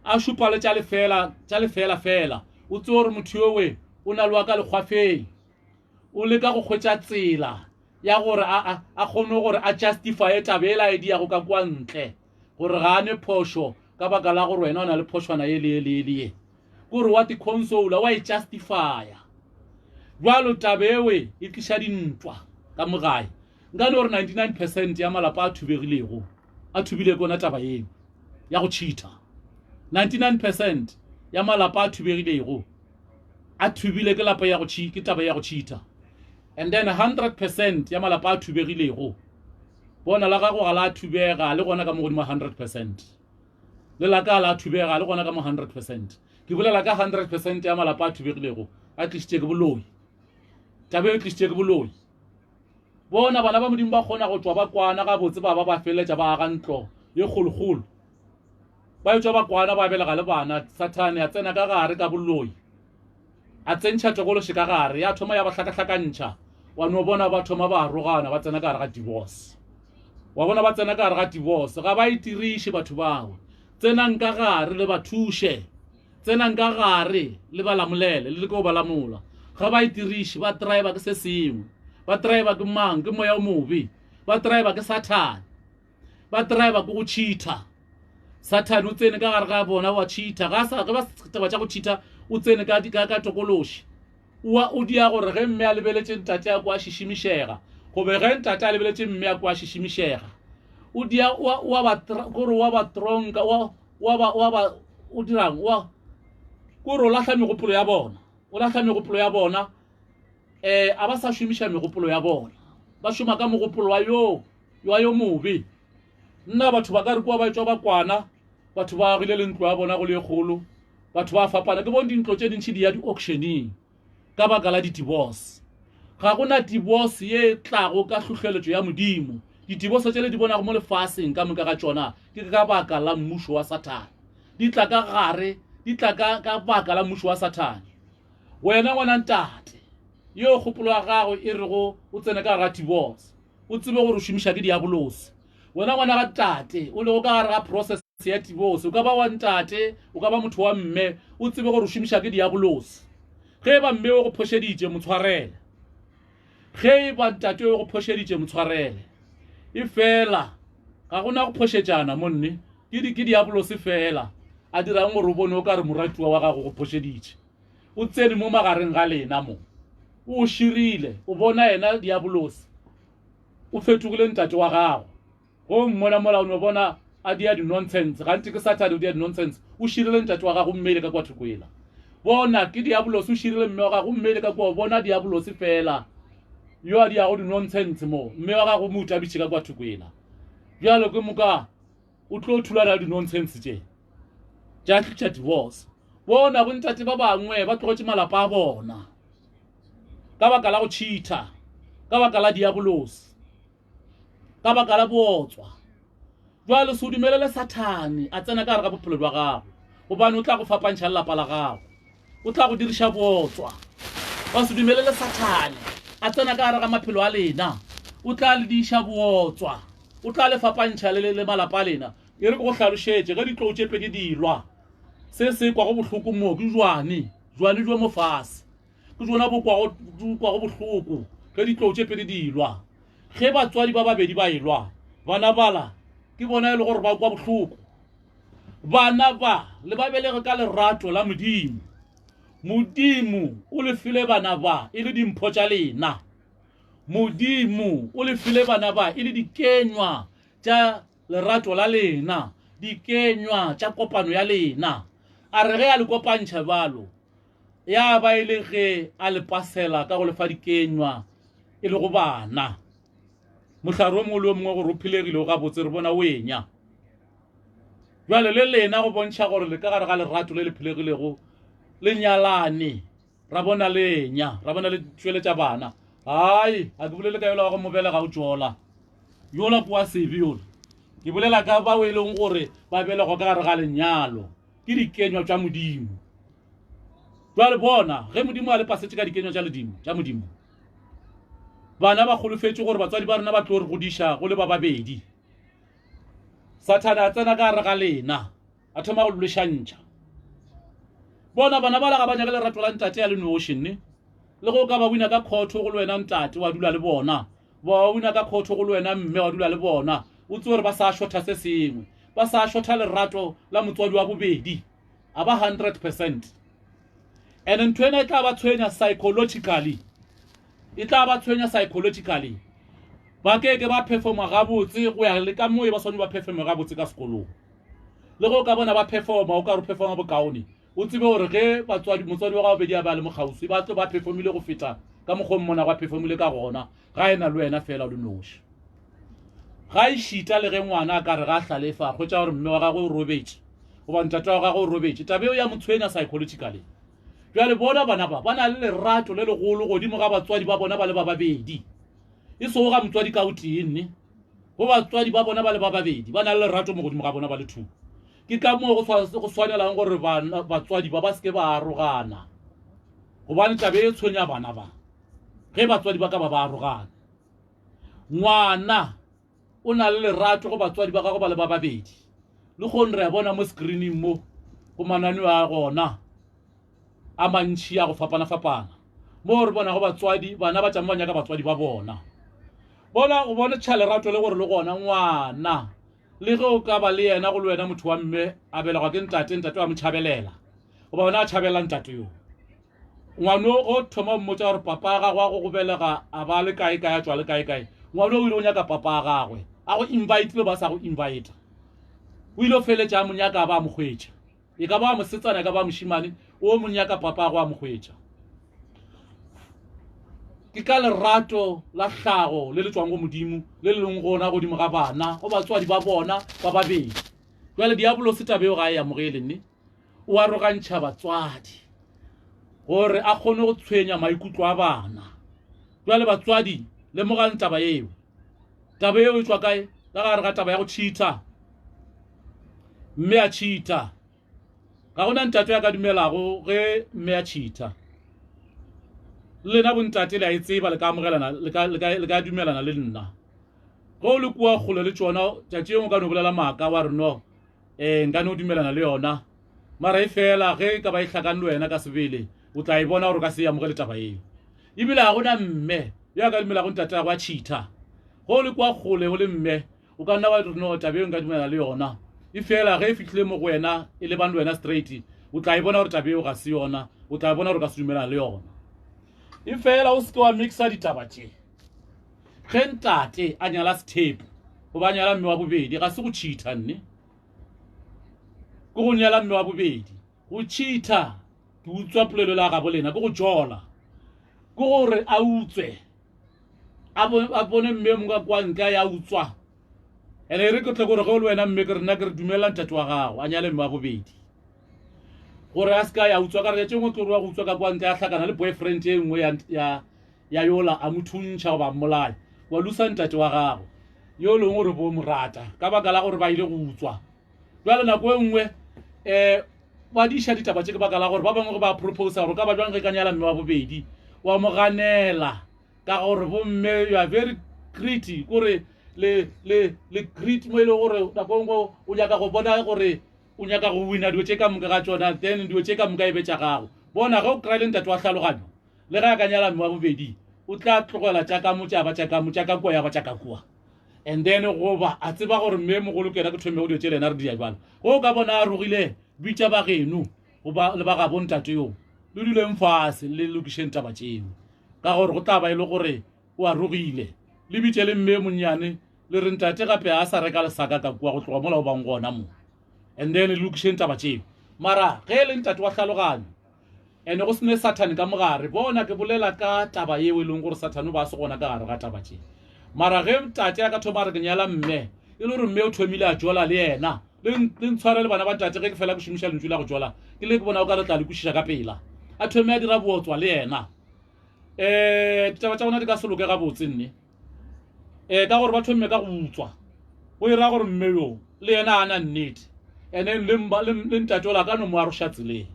a šupa le tša lefela fela o tse gore motho yowe o na le wa ka lekgwafeng o leka go kgwetša tsela ya gore a kgone gore a justifye tabela e diago ka kwa ntle gore ga ane phošo ka baka la gore wena o na le phošwana ye gore wa te consola wa e justifya jwalo tabewe e tliša dintwa ka mogae nka no gore 99% ya malapa a thubegilego a thubile kona taba eo ya go cheata 99% ya malapa a thubegilego a thubile ke taba ya go cheata and then 100% ya malapa a thubegilego bona la gago ga la thubega le gona ka mo godimo 100% le la ka la thubega le gona ka mo 100% ke bolela ka 100% ya malapa a thubegilego a tlišitše ke boloi tabe e tlišitše ke boloi bona bana ba modimo ba kgona go tšwa ba kwana ga botse ba feletša ba aga ntlo ye kgolokgolo ba tšwa ba kwana ba belega le bana Satane a tsena ka gare ka boloi a tsentšha tokološe ka gare ya thoma ya ba hlakahlakantšha wa no bona ba thoma ba arogana ba tsena ka gare ga divorce wa bona ba tsena ka gare ga divorce ga ba itiriše batho bao tsenang ka gare le bathuše tsenang ka gare le balamolele le ko balamola ga ba itiriše ba driver ke se sengwe ba driver ke mang ke moya o mobe ba driver ke Satan ba driver ke go cheata Satan o tsene ka gare ga bona wa cheata ga sa ba taba tša go cheata o tsene ka tokološe o dia gore ge mme a lebeletše ntate a kwa šešimišega gobe ge ntate a lebeletše mme a kwa šešimišega o dia gore wa ba tronka o dirang kore o lahla megopolo ya bona a ba sa šomiša megopolo ya bona ba šoma ka mogopolo wa yo mobe nna batho ba ka re kua ba tšwa ba kwana batho ba agile le ntlo ya bona go le kgolo batho ba fapana ke bone dintlo tše dintšhi di ya di-auctioning ka baka la di-divorce ga gona divorce ye tlago ka tlhohleletšo ya modimo didivorce tšele di bonago mo lefaseng ka moka ga tšona ke ka baka la mmušo wa Satane di tla ka gare di tla ka baka la mmušo wa Satane wena ngwana ntate yo kgopolo ya gago e rego o tsene ka ga divorce o tsebe gore o šomiša ke diabolosi wena ngwana ga tate o lego ka gare ga process ya divorce o ka ba wa ntate o ka ba motho wa mme o tsebe gore o šomiša ke diabolosi ge ba mme o go phošeditše motshwarele ge ba ntate o go phošeditše motshwarele e fela ga gona go phošetšana monne ke diabolosi fela a dirang gore o bone o ka re moratiwa wa gago go phošeditše o tsene mo magareng ga lena mo o širile o bona yena diabolosi o fetogile ntate wa gago go mmona mola o no bona a dia di-nonsense gante ke Satane o dia di-nonsense o širile ntate wa gago mmele ka kwa thokoela bona ke diabolosi o širile mme wa gago mmele ka kwa bona diabolosi fela yo a diago di-nonsense mo mme wa gago mo utabitše ka kwa thokoela bjalo ke moka o tlo thulana di-nonsense tše tša tlotša divorce bona bontate ba bangwe ba tlogotše malapa a bona ka baka la go cheata ka baka la diabolosi ka baka la bootswa jwale se o dumelele Satane a tsena ka gare ga bophelo jwa gago gobane o tla go fapantšha lelapa la gago o tla go diriša bootswa ba se dumelele Satane a tsena ka gare ga maphelo a lena o tla le diša bootswa o tla le fapantšha le malapa a lena e re ke go hlalošetše ge ditlou tše pedi dilwa se se kwa go bohloko mo ke jwane jo mo fase ke jona bo kwa go bohloko ge ditlou tše pedi dilwa ge batswadi ba babedi ba elwa bana bala ke bona e le gore ba kwa bohloko bana ba le babelege ka lerato la modimo modimo o le file bana ba e le dimpho tša lena modimo o le file bana ba e le dikenywa tša lerato la lena dikenywa tša kopano ya lena a re ge a le kopantšha balo ya ba e le ge a le pasela ka go lefa dikenywa e le go bana mohlare o mongwe le o mongwe gore o philegile ga botse re bona o enya jwale le lena go bontšha gore le ka gare ga lerato le le philegilego le nyalane ra bona lenya ra bona le tšweletša bana hai a ke bolele ka yola go mobele ga o tšola yola poa sebe yola ke bolela ka bao e leng gore ba belego ka gare ga lenyalo ke dikenywa tša modimo jwale bona ge modimo a le pasetše ka dikenywa tša modimo bana ba golofetše gore batswadi ba rena ba tlo re godiša go le ba babedi Satane a tsena ka gare ga lena a thoma go lolešantšha bona bana ba laga ba nyaka lerato la ntate ya le nošene le go ka ba wina ka khotho go le wena ntate wa dula le bona ba wina ka khotho go le wena mme wa dula le bona o tse gore ba sa shotha se sengwe ba sa shotha lerato la motswadi wa bobedi a ba 100% and ntho ena e tla ba tshwenya psychologically e tla ba tshwenya psychologically ba ke ba performa gabotse go ya le ka mo e ba sone ba performa gabotse ka sekolong le go ka bona ba performa o ka re performa bokaone o tsebe gore ge motswadi wa gago bedi a ba le mogausi ba tlo ba performile go feta ka mokgwa mmona ba performile ka gona ga ena le wena fela le noši ga e šita le ge ngwana a ka re ga hlalefa go tša gore mme wa gagwe o robetše goba ntate wa gagwe o robetše tabe o ya motshwenya psychologically jwale bona bana ba na le lerato le legolo godimo ga batswadi ba bona ba le ba babedi e sego ga motswadi ka o tenne go batswadi ba bona ba le ba babedi ba na le lerato mo godimo ga bona ba le two ke ka moo go swanelang gore batswadi ba seke ba arogana gobane tabe e tshwenya bana ba ge batswadi ba ka ba arogana ngwana o na le lerato go batswadi ba gago ba le ba babedi le kgone re a bona mo screening mo go mananeo a gona a mantši a go fapana-fapana mo re bona go batswadi bana ba tšama ba nyaka batswadi ba bona go bona tšha lerato le gore le gona ngwana le ge o ka ba le yena go le wena motho wa mme a belegwa ke ntate wa motšhabelela goba ona a tšhabelela ntate yo ngwana o thoma mmotsa gore papa a gagwe a go belega a ba le kae-kae a tswa le kae-kae ngwana o ile o nyaka papa a gagwe a go invite le ba sa go invite o ile o feletša a monyaka a ba a mokgwetša e ka ba mosetsana e ka ba mošimane o monyaka papa a go a mokgwetša ke ka lerato la hlago le le tswang go modimo le le leng gona godimo ga bana go batswadi ba bona ba babedi jwale diabolo se tabeo ga e amogele nne o arogantšha batswadi gore a kgone go tshwenya maikutlo a bana jwale batswadi le mogane taba eo e tswa kae ka gare ga taba ya go cheata mme a cheata ga gona ntate ya ka dumelago ge mme a cheata lena bontate le a itseba le ka amogelana le ka dumelana le nna go le kwa kgole le tsona tšatši engwe ka no bolela maaka wa re no nka no dumelana le yona mara e fela ge ka ba e hlakane le wena ka sebele o tla e bona gore ka se amogele taba eo ebile ga gona mme ya ka dumelago ntate go a cheata go le kwa kgole go le mme o ka nna wa re no tabe nka dumelana le yona e fela ge e fihlile mo go wena e le bane le wena straight o tla e bona gore tabe eo ga se yona o tla e bona gore ka se dumelana le yona e fela o seke wa mixa ditaba tše ge ntate a nyala sethepu go ba nyala mme wa bobedi ga se go cheata nne go nyala mme wa bobedi go cheata ke utswa polelo la ga bolena go jola go gore a utswe a bone mme mo ka kwa nka ya utswa ene re ke tle gore go le wena mme ke rena ke re dumela ntate wa gago a nyale mme wa bobedi gore a ska ya utswa ka re tšengwe ke re wa go utswa ka kwa nka ya hlakana le boyfriend e nngwe ya yola a mothuntšha go ba mmolaya wa lusa ntate wa gago yo leng gore bo morata ka baka la gore ba ile go utswa jwale nako e nngwe ba diša ditaba tše ke baka la gore ba bangwe ba proposa gore ka ba jwang ge ka nyala mme wa bobedi wa mo ganela ka gore bomme you are very gritty kore le grit mo e le gore nako engwe o nyaka go bona gore o nyaka go wina dilo tše ka moka ga tšona then dilo tše ka moka e betša gago bona ge o kry-a le ntate wa tlhaloganyo le ge a ka nyala mme wa bobedi o tla tlogela tšakamo tšaka kua ya ba tšaka kua and then goba a tseba gore mme mogolo kena ke thome go dio tše lena re dia jalo go ka bona a rogile bitša ba geno le ba ga bontate yo le duleng fase le lokišeng taba tšeo ka gore go taba e le gore o a rogile le bitše le mme monnyane le re ntate gape a sa reka lesaka ka kua go tloga mola o bang gona mo and then le lokišeng taba tšeo mara ge le ntate wa tlhaloganyo ene go sene Satan ka mogare bona ke bolela ka taba yeo e leng gore Satan o ba se gona ka gare ga taba tšeo mara ge ntate ya ka thoma re ke nyala mme e le gore mme o thomile a jola le yena le ntshware le bana ba ntate ge ke fela ke šomiša lentšu la go jola ke le ke bona o ka re tla le kwešiša ka pela a thome a dira bootswa le yena ditaba tša bona di ka se loke gabotse nne ka gore ba thome ka go utswa o ira gore mme yo le yena a na nnete ene le ntate ola ka no mo aroša tseleng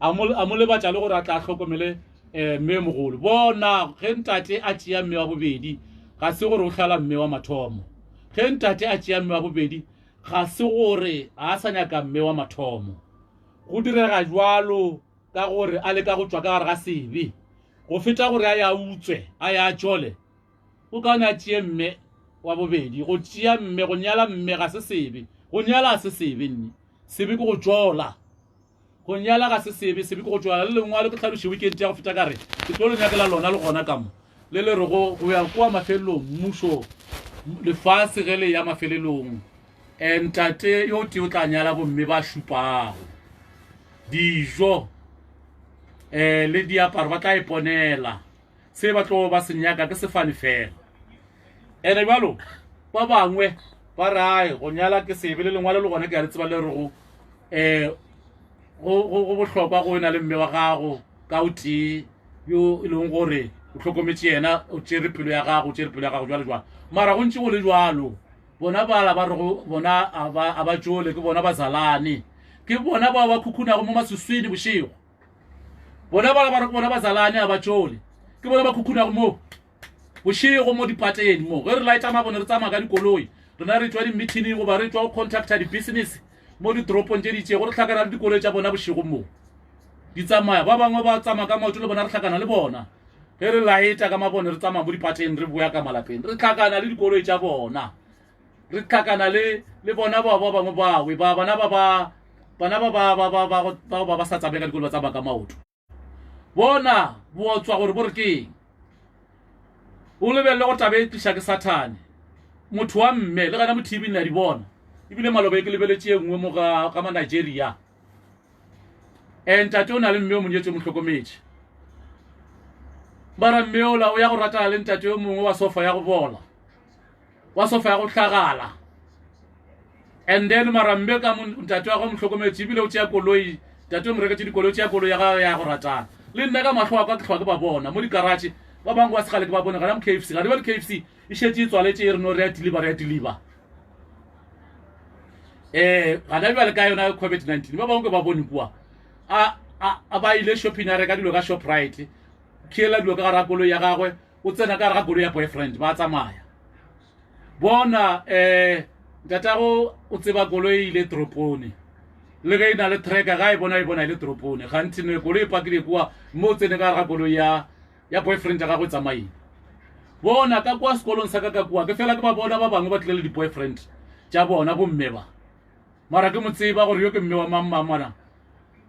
a mo lebatša le gore a tla hlokomele mme mogolo bona ge ntate a tšea mme wa bobedi ga se gore o hlala mme wa mathomo ge ntate a tšea mme wa bobedi ga se gore a sa nyaka mme wa mathomo go direga jwalo ka gore a leka go tšwa ka gare ga sebe go feta gore a ya utswe a ya jole o ka na tšee mme wa bobedi go tšea mme go nyala mme ga se sebe go nyala a se sebe nne sebe ke go jola go nyala ga se sebe ke go jola le lengwe le ke tlhaloše weekend ya go feta kare ke tlo le nyakela lona le gona kamo le re go ya kwa mafelelong mmušo lefase ge le ya mafelelong ntate yo tee o tla nyala bomme ba šupago dijo le diaparo ba tla iponela se ba tlo ba senyaka ke sefane fela ene bjalo ba bangwe ba rae go nyala ke sebe le lengwale le gona ke a re tseba le re go bohlokwa go ena le mme wa gago ka o tee yo e leng gore o hlokometše yena o tšere pelo ya gago jwale mara go ntše go le jwalo bona bala ba rego bona a ba tšole ke bona ba zalane ke bona ba khukhunago mo masuswini bošego bona bala ba rego bona ba zalane a ba tšole ke bona ba khukhunago mo bošego mo dipateng mo ge re laeta mabone re tsamaya ka dikoloi rena re tšwa di-meeting goba re tšwa go contacta di-business mo ditoropong tše ditšego re hlakana le dikoloi tša bona bošego mo di tsamaya ba bangwe ba tsamaya ka maoto le bona re hlakana le bona ge re laeta ka mabone re tsamaya mo dipateng re boya ka malapeng re hlakana le dikoloi tša bona re hlakana le bona ba bangwe bawe bana ba sa tsamaya ka dikoloi ba tsamaya ka maoto bona botswa gore bo re keng o lebelele go tabe tliša ke Sathane motho wa mme le gana mo TV nna di bona ebile maloba ke lebeletše e nngwe mo ka ma Nigeria ntate o na le mme o monyetše mo hlokometše bara mme ola o ya go ratana le ntate o mongwe wa sofa ya go bola wa sofa ya go hlagala and then mara mme ka ntate wa go mo hlokometše ebile o tšea koloi ntate o mo reketše dikoloi o tšea koloi ya go ratana le nna ka mahlo a ka ke hlwa ke ba bona mo dikaratšhe ba bangwe ba segale ke ba bone gana KFC ga re ba le KFC e shetse e tswaletse e re no re ya deliver gana bjale ka yona COVID-19 ba bangwe ba bone kua a ba ile shopping a reka dilo ka Shoprite khiela dilo ka gara koloi ya gagwe o tsena ka gara koloi ya boyfriend ba tsamaya bona ntatago o tseba koloi ile tropone le ge ina le tracker ga e bona ile tropone gantsi ne koloi pakile kua mo tsene ka gara koloi ya boyfriend ga go tsamaile bona ka kwa sekolong sa ka kua ke fela ke ba bona ba bangwe ba tlile le di boyfriend tša bona bo mme ba mara ke motseba gore yo ke mme wa mamana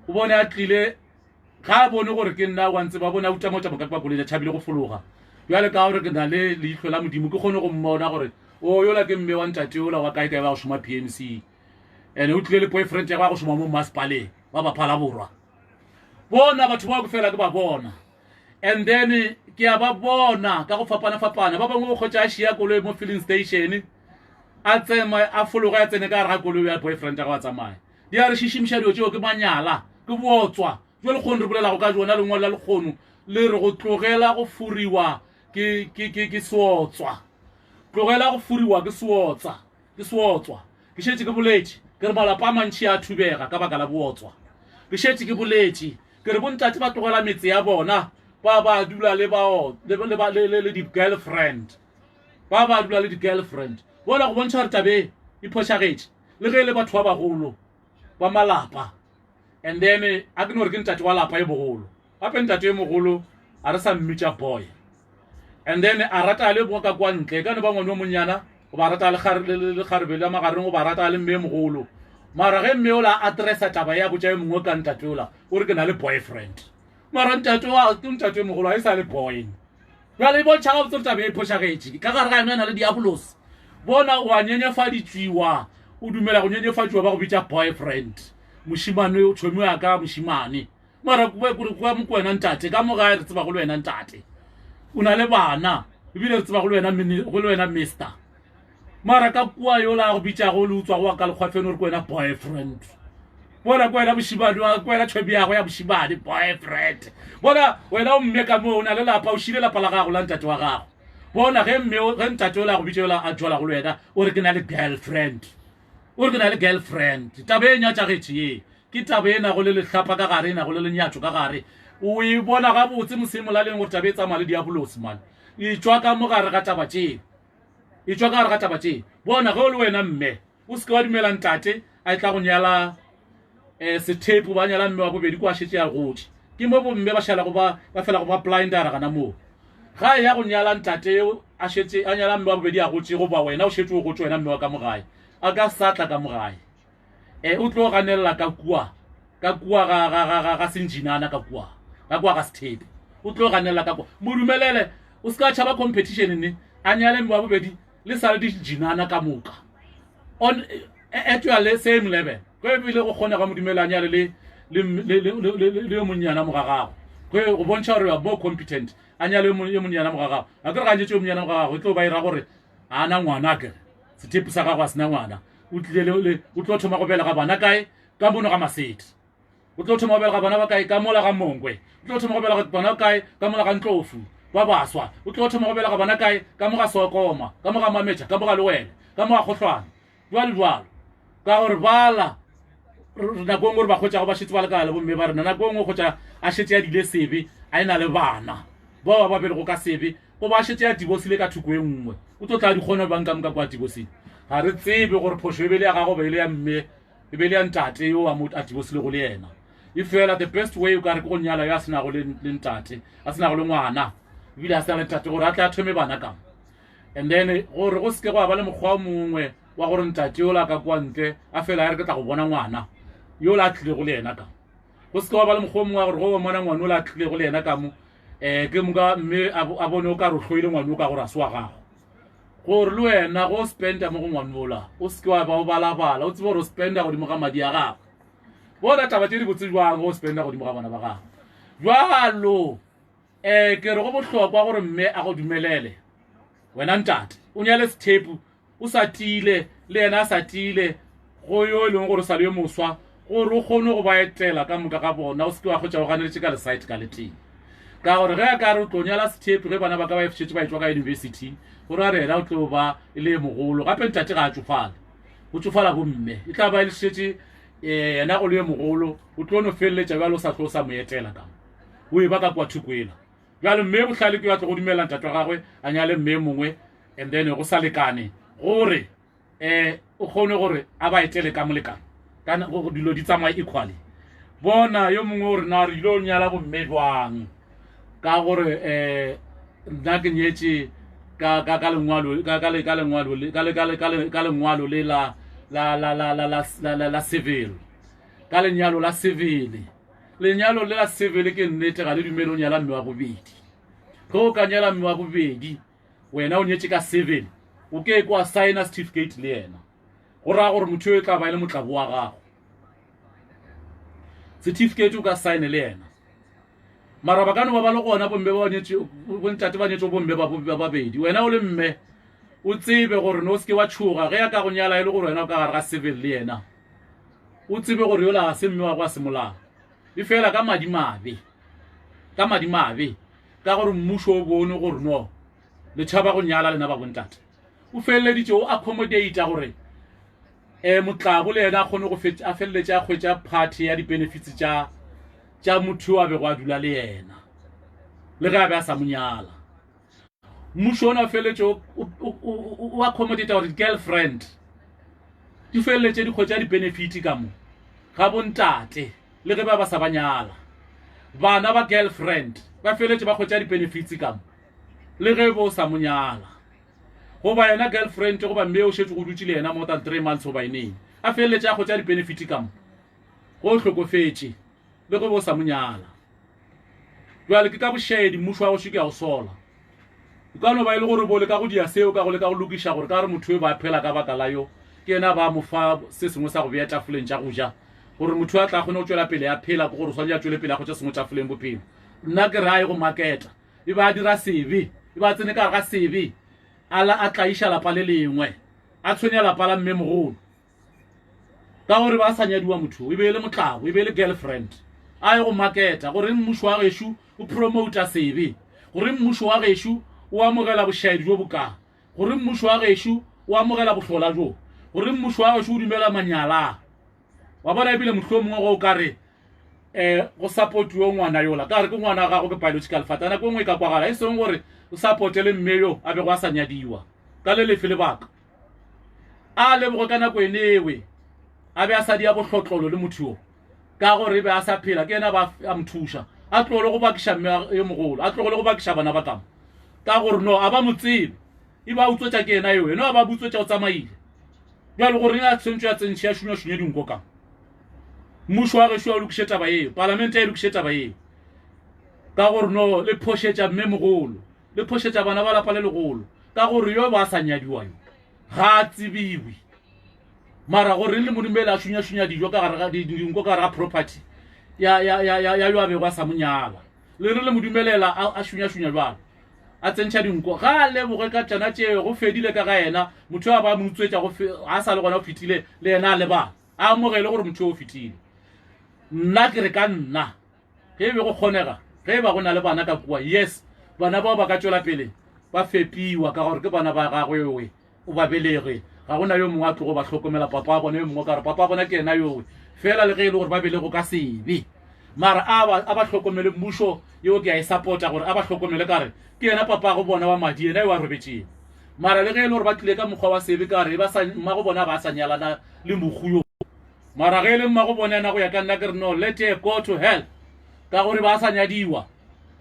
o bone a tlile ga bone gore ke nna wa ntse ba bona uta motsa ka kwa koloi ya tšhabile go fologa jwale ka gore ke na le leihlo la modimo ke kgone go mmona gore o yola ke mme wa ntate ola wa kae ba go shoma PMC ene o tlile le boyfriend ya go shoma mo Maspale ba ba phala borwa bona batho ba go fela ke ba bona and then ke a ba bona ka go fapana ba bangwe go khotsa a shia koloi mo filling station a tsema a fologa ya tsene ka ra koloi ya boyfriend ya go tsamaya di a re shishimsha dio tšeo ke manyala ke botswa jo le kgone re bolela go ka jona le ngwala le kgono le re go tlogela go furiwa ke swotswa tlogela go furiwa ke swotswa ke shetse ke boletše ke re malapa a mantši a thubega ka baka la botswa ke shetse ke boletše ke re bontate ba tlogela metse ya bona ba dula le di-girlfriend ba dula le di-girlfriend bona go bontšha re tabe e phošagetše le ge le batho ba bagolo ba malapa and then a ke no re ke ntate wa lapa e bogolo gape ntate e mogolo a re sa mmitša boy and then a rata le boka kwa ntle ka ne ba ngwane o monyana o ba rata le kgarebe la magareng o ba rata le mme mogolo mara ge mme ola addressa taba ya botša e mongwe ka ntate ola o re ke na le boyfriend mara ntate mogolo a e sa le boy jale e bontšha ga botse taba e phošagetše ka gare ga yona na le diabolos bona o a nyenyefaditšwiwa o dumela go nyenyefatšwa ba go bitša boyfriend mošimane o tšhomi ya ka mošimane mara kwa mokwena ntate ka mogae re tseba go le wena ntate o na le bana ebile re tseba go le wena mister mara ka kua yola go bitšago le utswa go ka lekgwafeno re ko wena boyfriend bona ko wena mošimane ko wena tšhomi yago ya mošimane boyfriend bona wena o mme ka mo o na le lapa o šile lapa la gago la ntate wa gago bona ge ntate ola go bitša ola a jwala go le wena o re ke na le girlfriend tabe e nyatšagetše ye ke tabe e nago le lehlapa ka gare e nago le lenyatšo ka gare o e bona ga botse mosemolaleng gore tabe e tsamaya le diabolosi man e tšwa ka mogare ga taba tšee bona ge o le wena mme o seke wa dumela ntate a e tla go nyala sethepu ba nyala mme wa bobedi ko a šetse ya gotse ke mo bomme ba šalago ba fela go ba blindara gana moo ga e ya go nyala ntate a nyala mme wa bobedi ya gotse goba wena o šetse o gotse wena mme wa ka mogae a ka satla ka mogae o tlo ganelela ka kua ga senjinana ka kua ga sethepe o tlo ganelela ka kua modumelele o seka tšhaba competition ne a nyale mme wa bobedi le sa le dijinana ka moka at your same level go ebile go kgona ga modumela a nyale le monyana mogagago go bontšha gore wa more competent a nyale ye monyana mogagago a ke re gantšetse yo monyana mogagago e tlo ba ira gore a na ngwana kere sethepu sa gago a sena ngwana o tlo thoma go belega bana kae ka mono ga Masedi o tlo thoma go belega bana ba kae ka mola ga Mongwe o tlo thoma go belega bana kae ka mola ga Ntlofu ba baswa o tlo thoma go belega bana kae ka moga Sokoma ka moga Mametša ka moga Lewele ka moga Kgohlwane jwalo ka gore bala nako ngwe re ba kgotša go ba šetse ba lekala le bomme ba rena nako ngwe kgotša a šetse ya dile sebe a e na le bana ba ba bele go ka sebe go ba šetse ya dibosile ka thoko e nngwe o tlo tla di kgona banka moka kwa dibosile ga re tsebe gore phošo e bele ya gago beile ya mme e bele ya ntate yo a dibosile go le yena e fela the best way o ka re ke go nyala yo a senago le ntate a senago le ngwana ebile a sena le ntate gore a tle a thome bana kamo and then gore go seke go ba le mokgwa mongwe wa gore ntate yo la ka kwa ntle a fela ya re ke tla go bona ngwana yo la tlile go le yena kamo go seke wa ba le mokgwa mongwe wa gore go bona ngwana o la tlile go le yena kamo ke moka mme a bone o ka re o tlhoile ngwane o ka gore a se wa gago gore le wena go spenda mo go ngwane ola o seke wa ba o balabala o tsebe gore o spenda godimo ga madi a gago bona taba tse di botse jwang go spenda godimo ga bana ba gago jwalo ke re go bohlokwa gore mme a go dumelele wena ntate o nyale sethepu o sa tile le yena a sa tile go yo e leng gore o sa le yo moswa gore o kgone go ba etela ka moka ga bona o seke wa kgotša o ganeletse ka lesite ka leteng ka gore ge a ka re o tlo nyala sethepe ge bana ba ka ba efšetse ba etswa ka university gore a rena o tlo ba e le mogolo gape ntate ga a tsofala o tsofala bomme e tla ba e le šetse yena go le mogolo o tlo no feleletša bjale o sa tlo o sa mo etela ka o e ba ka kwa thukwela bjale mme bohlale ke batlo go dumela ntate wa gagwe a nyale mme mongwe and then go sa lekane gore o kgone gore a ba etele ka molekane kana go dilo di tsamaya equally bona yo mongwe gore na re dilo nyala bomme jwang ka gore nna ke nyetse ka lengwalo le la civil ka lenyalo la civil lenyalo le la civil ke nnete ga le dumele o nyala mme wa bobedi go ka nyala mme wa bobedi wena o nyetse ka civil o ke kwa sign certificate le yena go ra gore motho e tla ba ile motlabo wa gago certificate o ka sign le yena mara ba kana ba le gona bomme ba nyetse bo ntate ba nyetse bomme ba babedi wena o le mme o tsebe gore no ske wa tshuga ge ya ka go nyala ile gore wena o ka ga civil le yena o tsebe gore yo la se mme wa kwa semola e fela ka madimabe ka gore mmušo o bone gore no le tšhaba go nyala lena ba bontate o feleleditše o accommodate gore motlabo le yena a kgone go a feleletše a kgwetša party ya di-benefits tša motho a bego a dula le yena le ge a be a sa monyala mmušo ona o feleletše o accommodate gore di-girlfriend di feleletše di kgwetša di-benefit ka mo ga bontate le ge ba sa banyala bana ba girlfriend ba feleletše ba kgwetša di-benefits ka mo le ge bo sa monyala goba yena girlfriend goba mme o šetse go dutse le yena more than 3 months goba eneng a feleletše a kgwetša di-benefit ka mo go hlokofetše le ge bo sa monyala jwale ke ka bošedi mmušo wa go šeke ya go sola o ka no ba e le gore bo le ka go dia seo ka go le ka go lokiša gore ka re motho e ba phela ka baka la yo ke yena ba mo fa se sengwe sa go beya tafoleng tša go ja gore motho a tla kgone go tšwela pele ya phela ke gore swanetse a tšwele pele ya go tša sengwe tafoleng bophelo nna ke rae go maketa e ba dira sebe e ba tsene ka ga sebe a tlaiša lapa le lengwe a tshwenya lapa la mme mogolo ka gore ba sa nyadiwa motho e be le motlabo e be le girlfriend a ye go maketa gore mmušo wa gešo o promota sebe gore mmušo wa gešo o amogela bošaedi jo boka gore mmušo wa gešo o amogela bohlola jo gore mmušo wa gešo o dumela manyala wa bona ebile motlho mongwe go ka re go supportiwe ngwana yola ka re ke ngwana wa gago ke biological father nako nngwe ka kwagala e seng gore o supportele mme yo a bego a sa nyadiwa ka le lefe lebaka a leboge ka nako enewe a be a sa dia bohlotlolo le motho yo ka gore e be a sa phela ke yena ba a mothuša a tlogole go bakiša mme yo mogolo a tlogole go bakiša bana ba kamo ka gore no a ba motsebe e ba utswetša ke yena yo eno a ba butswetša go tsamaile bjale gore a tshwentse ya tsentšhe ya šunyašunye dinko kamo mmušo wa gešo a lokiše taba yeo palamente a e lokiše taba yeo ka gore no le phošetša mme mogolo le phošetša bana ba lapa le legolo ka gore yo ba sa nyadiwa yo ga a tsebiwe mara gore le modumele a šunyašunya dijo ka gare dinko ka gare ga property ya yo a bego a sa monyala le re le modumelela a šunyašunya jalo a tsentšha dinko ga a leboge ka tšana tšeo go fedile ka ga yena motho a ba mo utswetša a sa le gona o fetile le yena a lebala a amogele gore motho o fetile nna ke re ka nna ge e be go kgonega ge ba go na le bana ka kua yes bana bao ba ka tšwela pele ba fepiwa ka gore ke bana ba gagwewe o ba belege ga gona yo mongwe a tlogo ba hlokomela papa a bona yo mongwe ka re papa a bona ke ena yowe fela le ge e le gore ba belego ka sebe mara a ba hlokomele mmušo yeo ke a e supporta gore a ba hlokomele ka re ke yena papa go bona wa madi ena yo a robetšeng mara le ge e le gore ba tlile ka mokgwa wa sebe ka re mma go bona ba sa nyalana le mokgu yo mara ge e le mma go bona ena go ya ka nna ke re no let her go to hell ka gore ba sa nyadiwa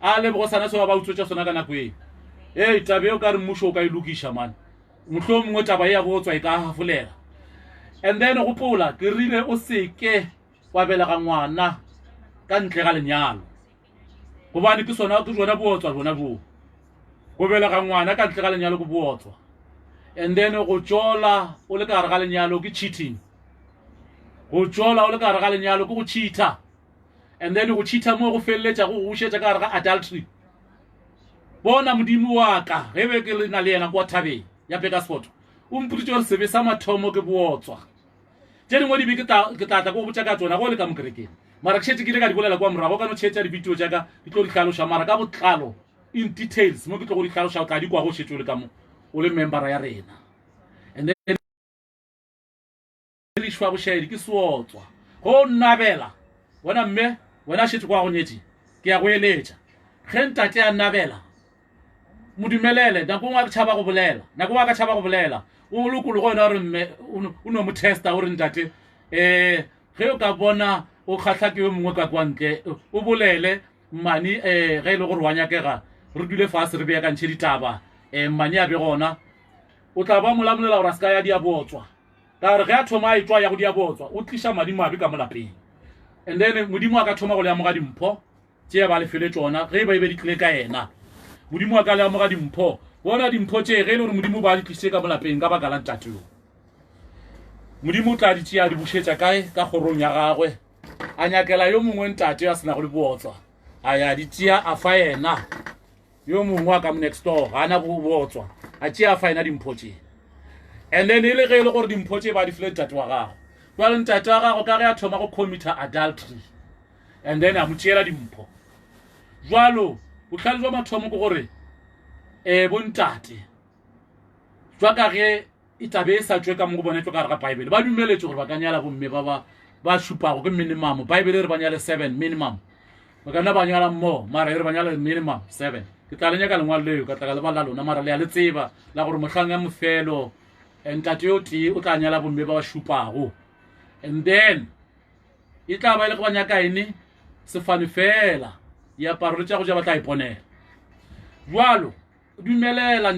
a lebogo sana seo ba utswetša sona ka nako eo tabe eo ka re mmušo o ka e lokiša mane mohlho mongwe taba e ya botswa e ka hafolela and then gopola ke rile o seke wa belega ngwana ka ntle ga lenyalo gobane ke jona botswa jona bo go belega ngwana ka ntle ga lenyalo go botswa and then go tšola o le ka gare ga lenyalo ke cheating go tšola o le ka gare ga lenyalo ke go cheata and then go cheata mo go feleletša go šetša ka gare ga adultery bona modimo wa ka ge be ke le na le yena kwa thabeng ya Pegasport o mputse gore sebe sa mathomo ke botswa tše dingwe di be ke tlatla go botša ka tsona go le ka mokerekeng mara ke shetse ke ile ka di bolela kwa morago ka no tšhetša di-video jaaka di tlo di tlhaloša mara ka botlalo in details mo ke tlo go di tlhaloša o tla di kwa go shetse o le ka mo o le membera ya rena and then lešwa bošaedi ke seotswa go nnabela wena mme wena shetse kwa go nyetse ke ya go eletša ge ntate a nnabela modumelele nako ngwe a ka tšhaba go bolela o lokologo wena gore mme o no mo testa gore ntate ge o ka bona o kgatlha ke yo mongwe ka kwa ntle o bolele mmane ge e le gore wa nyakega re dule fase re beakantšhe ditaba mmane a be gona o tla ba molamolela gore a se ka ya diabotswa ka gore ge a thoma a etswa ya go diabotswa o tliša madimo abe ka molapeng and then modimo a ka thoma go leamoga dimpho tšee ba lefele tsona ge ba e be di tlile ka ena modimo a ka leamoga dimpho bona dimpho tšee ge e le gore modimo ba di tlišitše ka molapeng ka baka la ntateo modimo o tla di tšea di bušetša kae ka kgorong ya gagwe a nyakela yo mongwe ntate a sena go le bootswa a ya di tšea a fa ena yo mongwe a ka mo next door ga ana go bootswa a tšea a fa ena dimpho tšee and then e le ge e le gore dimpho tšee ba di file ntate wa gago jwale ntate wa gago ka ge a thoma go commita adultery and then a mo tšeela dimpho jwalo bohlale jwa mathomo ke gore bontate jwa ka ge e tabe e sa tšwe ka mo go bonetšwe ka re ga baebele ba dumeletše gore ba ka nyala bomme ba šupago ke minimum baebele re ba nyale 7 minimum ba ka nna ba nyala more mara e re ba nyale minimum 7 ke tla le nyaka lengwalo leo ka tla ka leba la lona mara le ya le tseba la gore mohlang ya mofelo ntate yo tee o tla nyala bomme ba šupago and then e tla ba e le go ba nyaka ene sefane fela diaparo le tša go ja ba tla iponela jwalo dumelela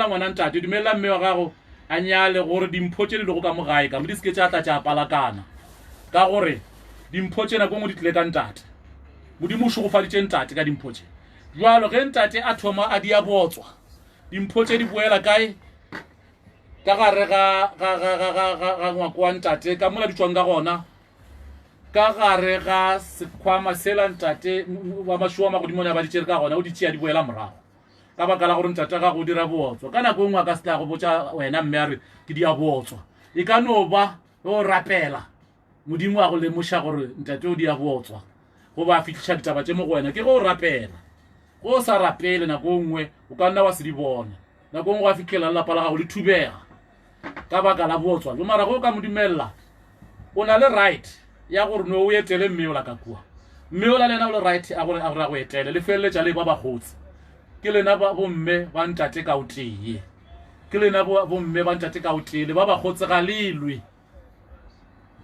ngwana ntate dumelela mme wa gago a nyale gore dimpho tše di lego ka mogae ka mo di seke tša tla tša palakana ka gore dimpho tšena ko ngwe di tlile ka ntate modimo o šogofaditše ntate ka dimpho tše jwalo ge ntate a thoma a di a botswa dimpho tše di boela kae ka gare ga ngwako wa ntate ka mola di tšwang ka gona ka gare ga sekhwama sela ntate wa mašoa magodimo ne ba di tšere ka gona o di tšea di boela morago ka baka la gore ntate ga go dira bootswa ka nako ngwe a ka se tla go botša wena mme a re ke di a bootswa e ka no ba o rapela modimo a go lemoša gore ntate o di a bootswa go ba fitlhiša ditaba tše mo go wena ke go rapela go sa rapele nako ngwe o ka nna wa se di bona nako ngwe wa fitlhela lelapa la gago le thubega ka baka la bootswa jo mara go ka modumelela o na le right ya gore no o etele mme o la ka kua mme o la lena o le right a gore a go etele le feleletša le ba bagotsi ke lena bomme ba ntate ka o tee ke lena bomme ba ntate ka o tee le ba bagotsi ga lelwe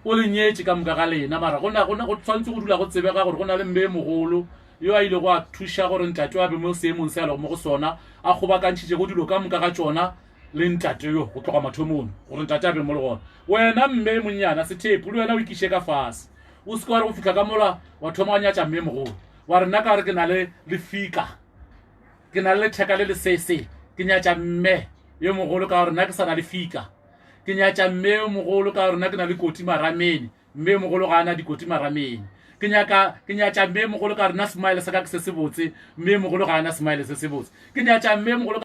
o le nyetše ka moka ga lena mara go tshwanetse go dula go tsebega gore go na le mme mogolo yo a ile go a thuša gore ntate wa be mo seemong se a lego mo go sona a kgobakantšhitše go dilo ka moka ga tšona le ntate yo go tloga mathomong gore ntate a be mo le gona wena mme monnyana sethepu le wena o ikiše ka fase o seke wa re go fitlha ka mola wa thoma wa nyatša mme mogolo wa re nna ka gore ke na le lefika ke na le letheka le lesese ke nyatša mme yo mogolo ka gore nna ke sa na lefika ke nyatša mme yo mogolo ka gore nna ke na le koti maramene mme yo mogolo ga ana dikoti maramene ke nyatša mme mogolo ka gore nna smile sa ka ke se se botse mme mogolo ga ana smile se se botse ke nyatša mme mogolo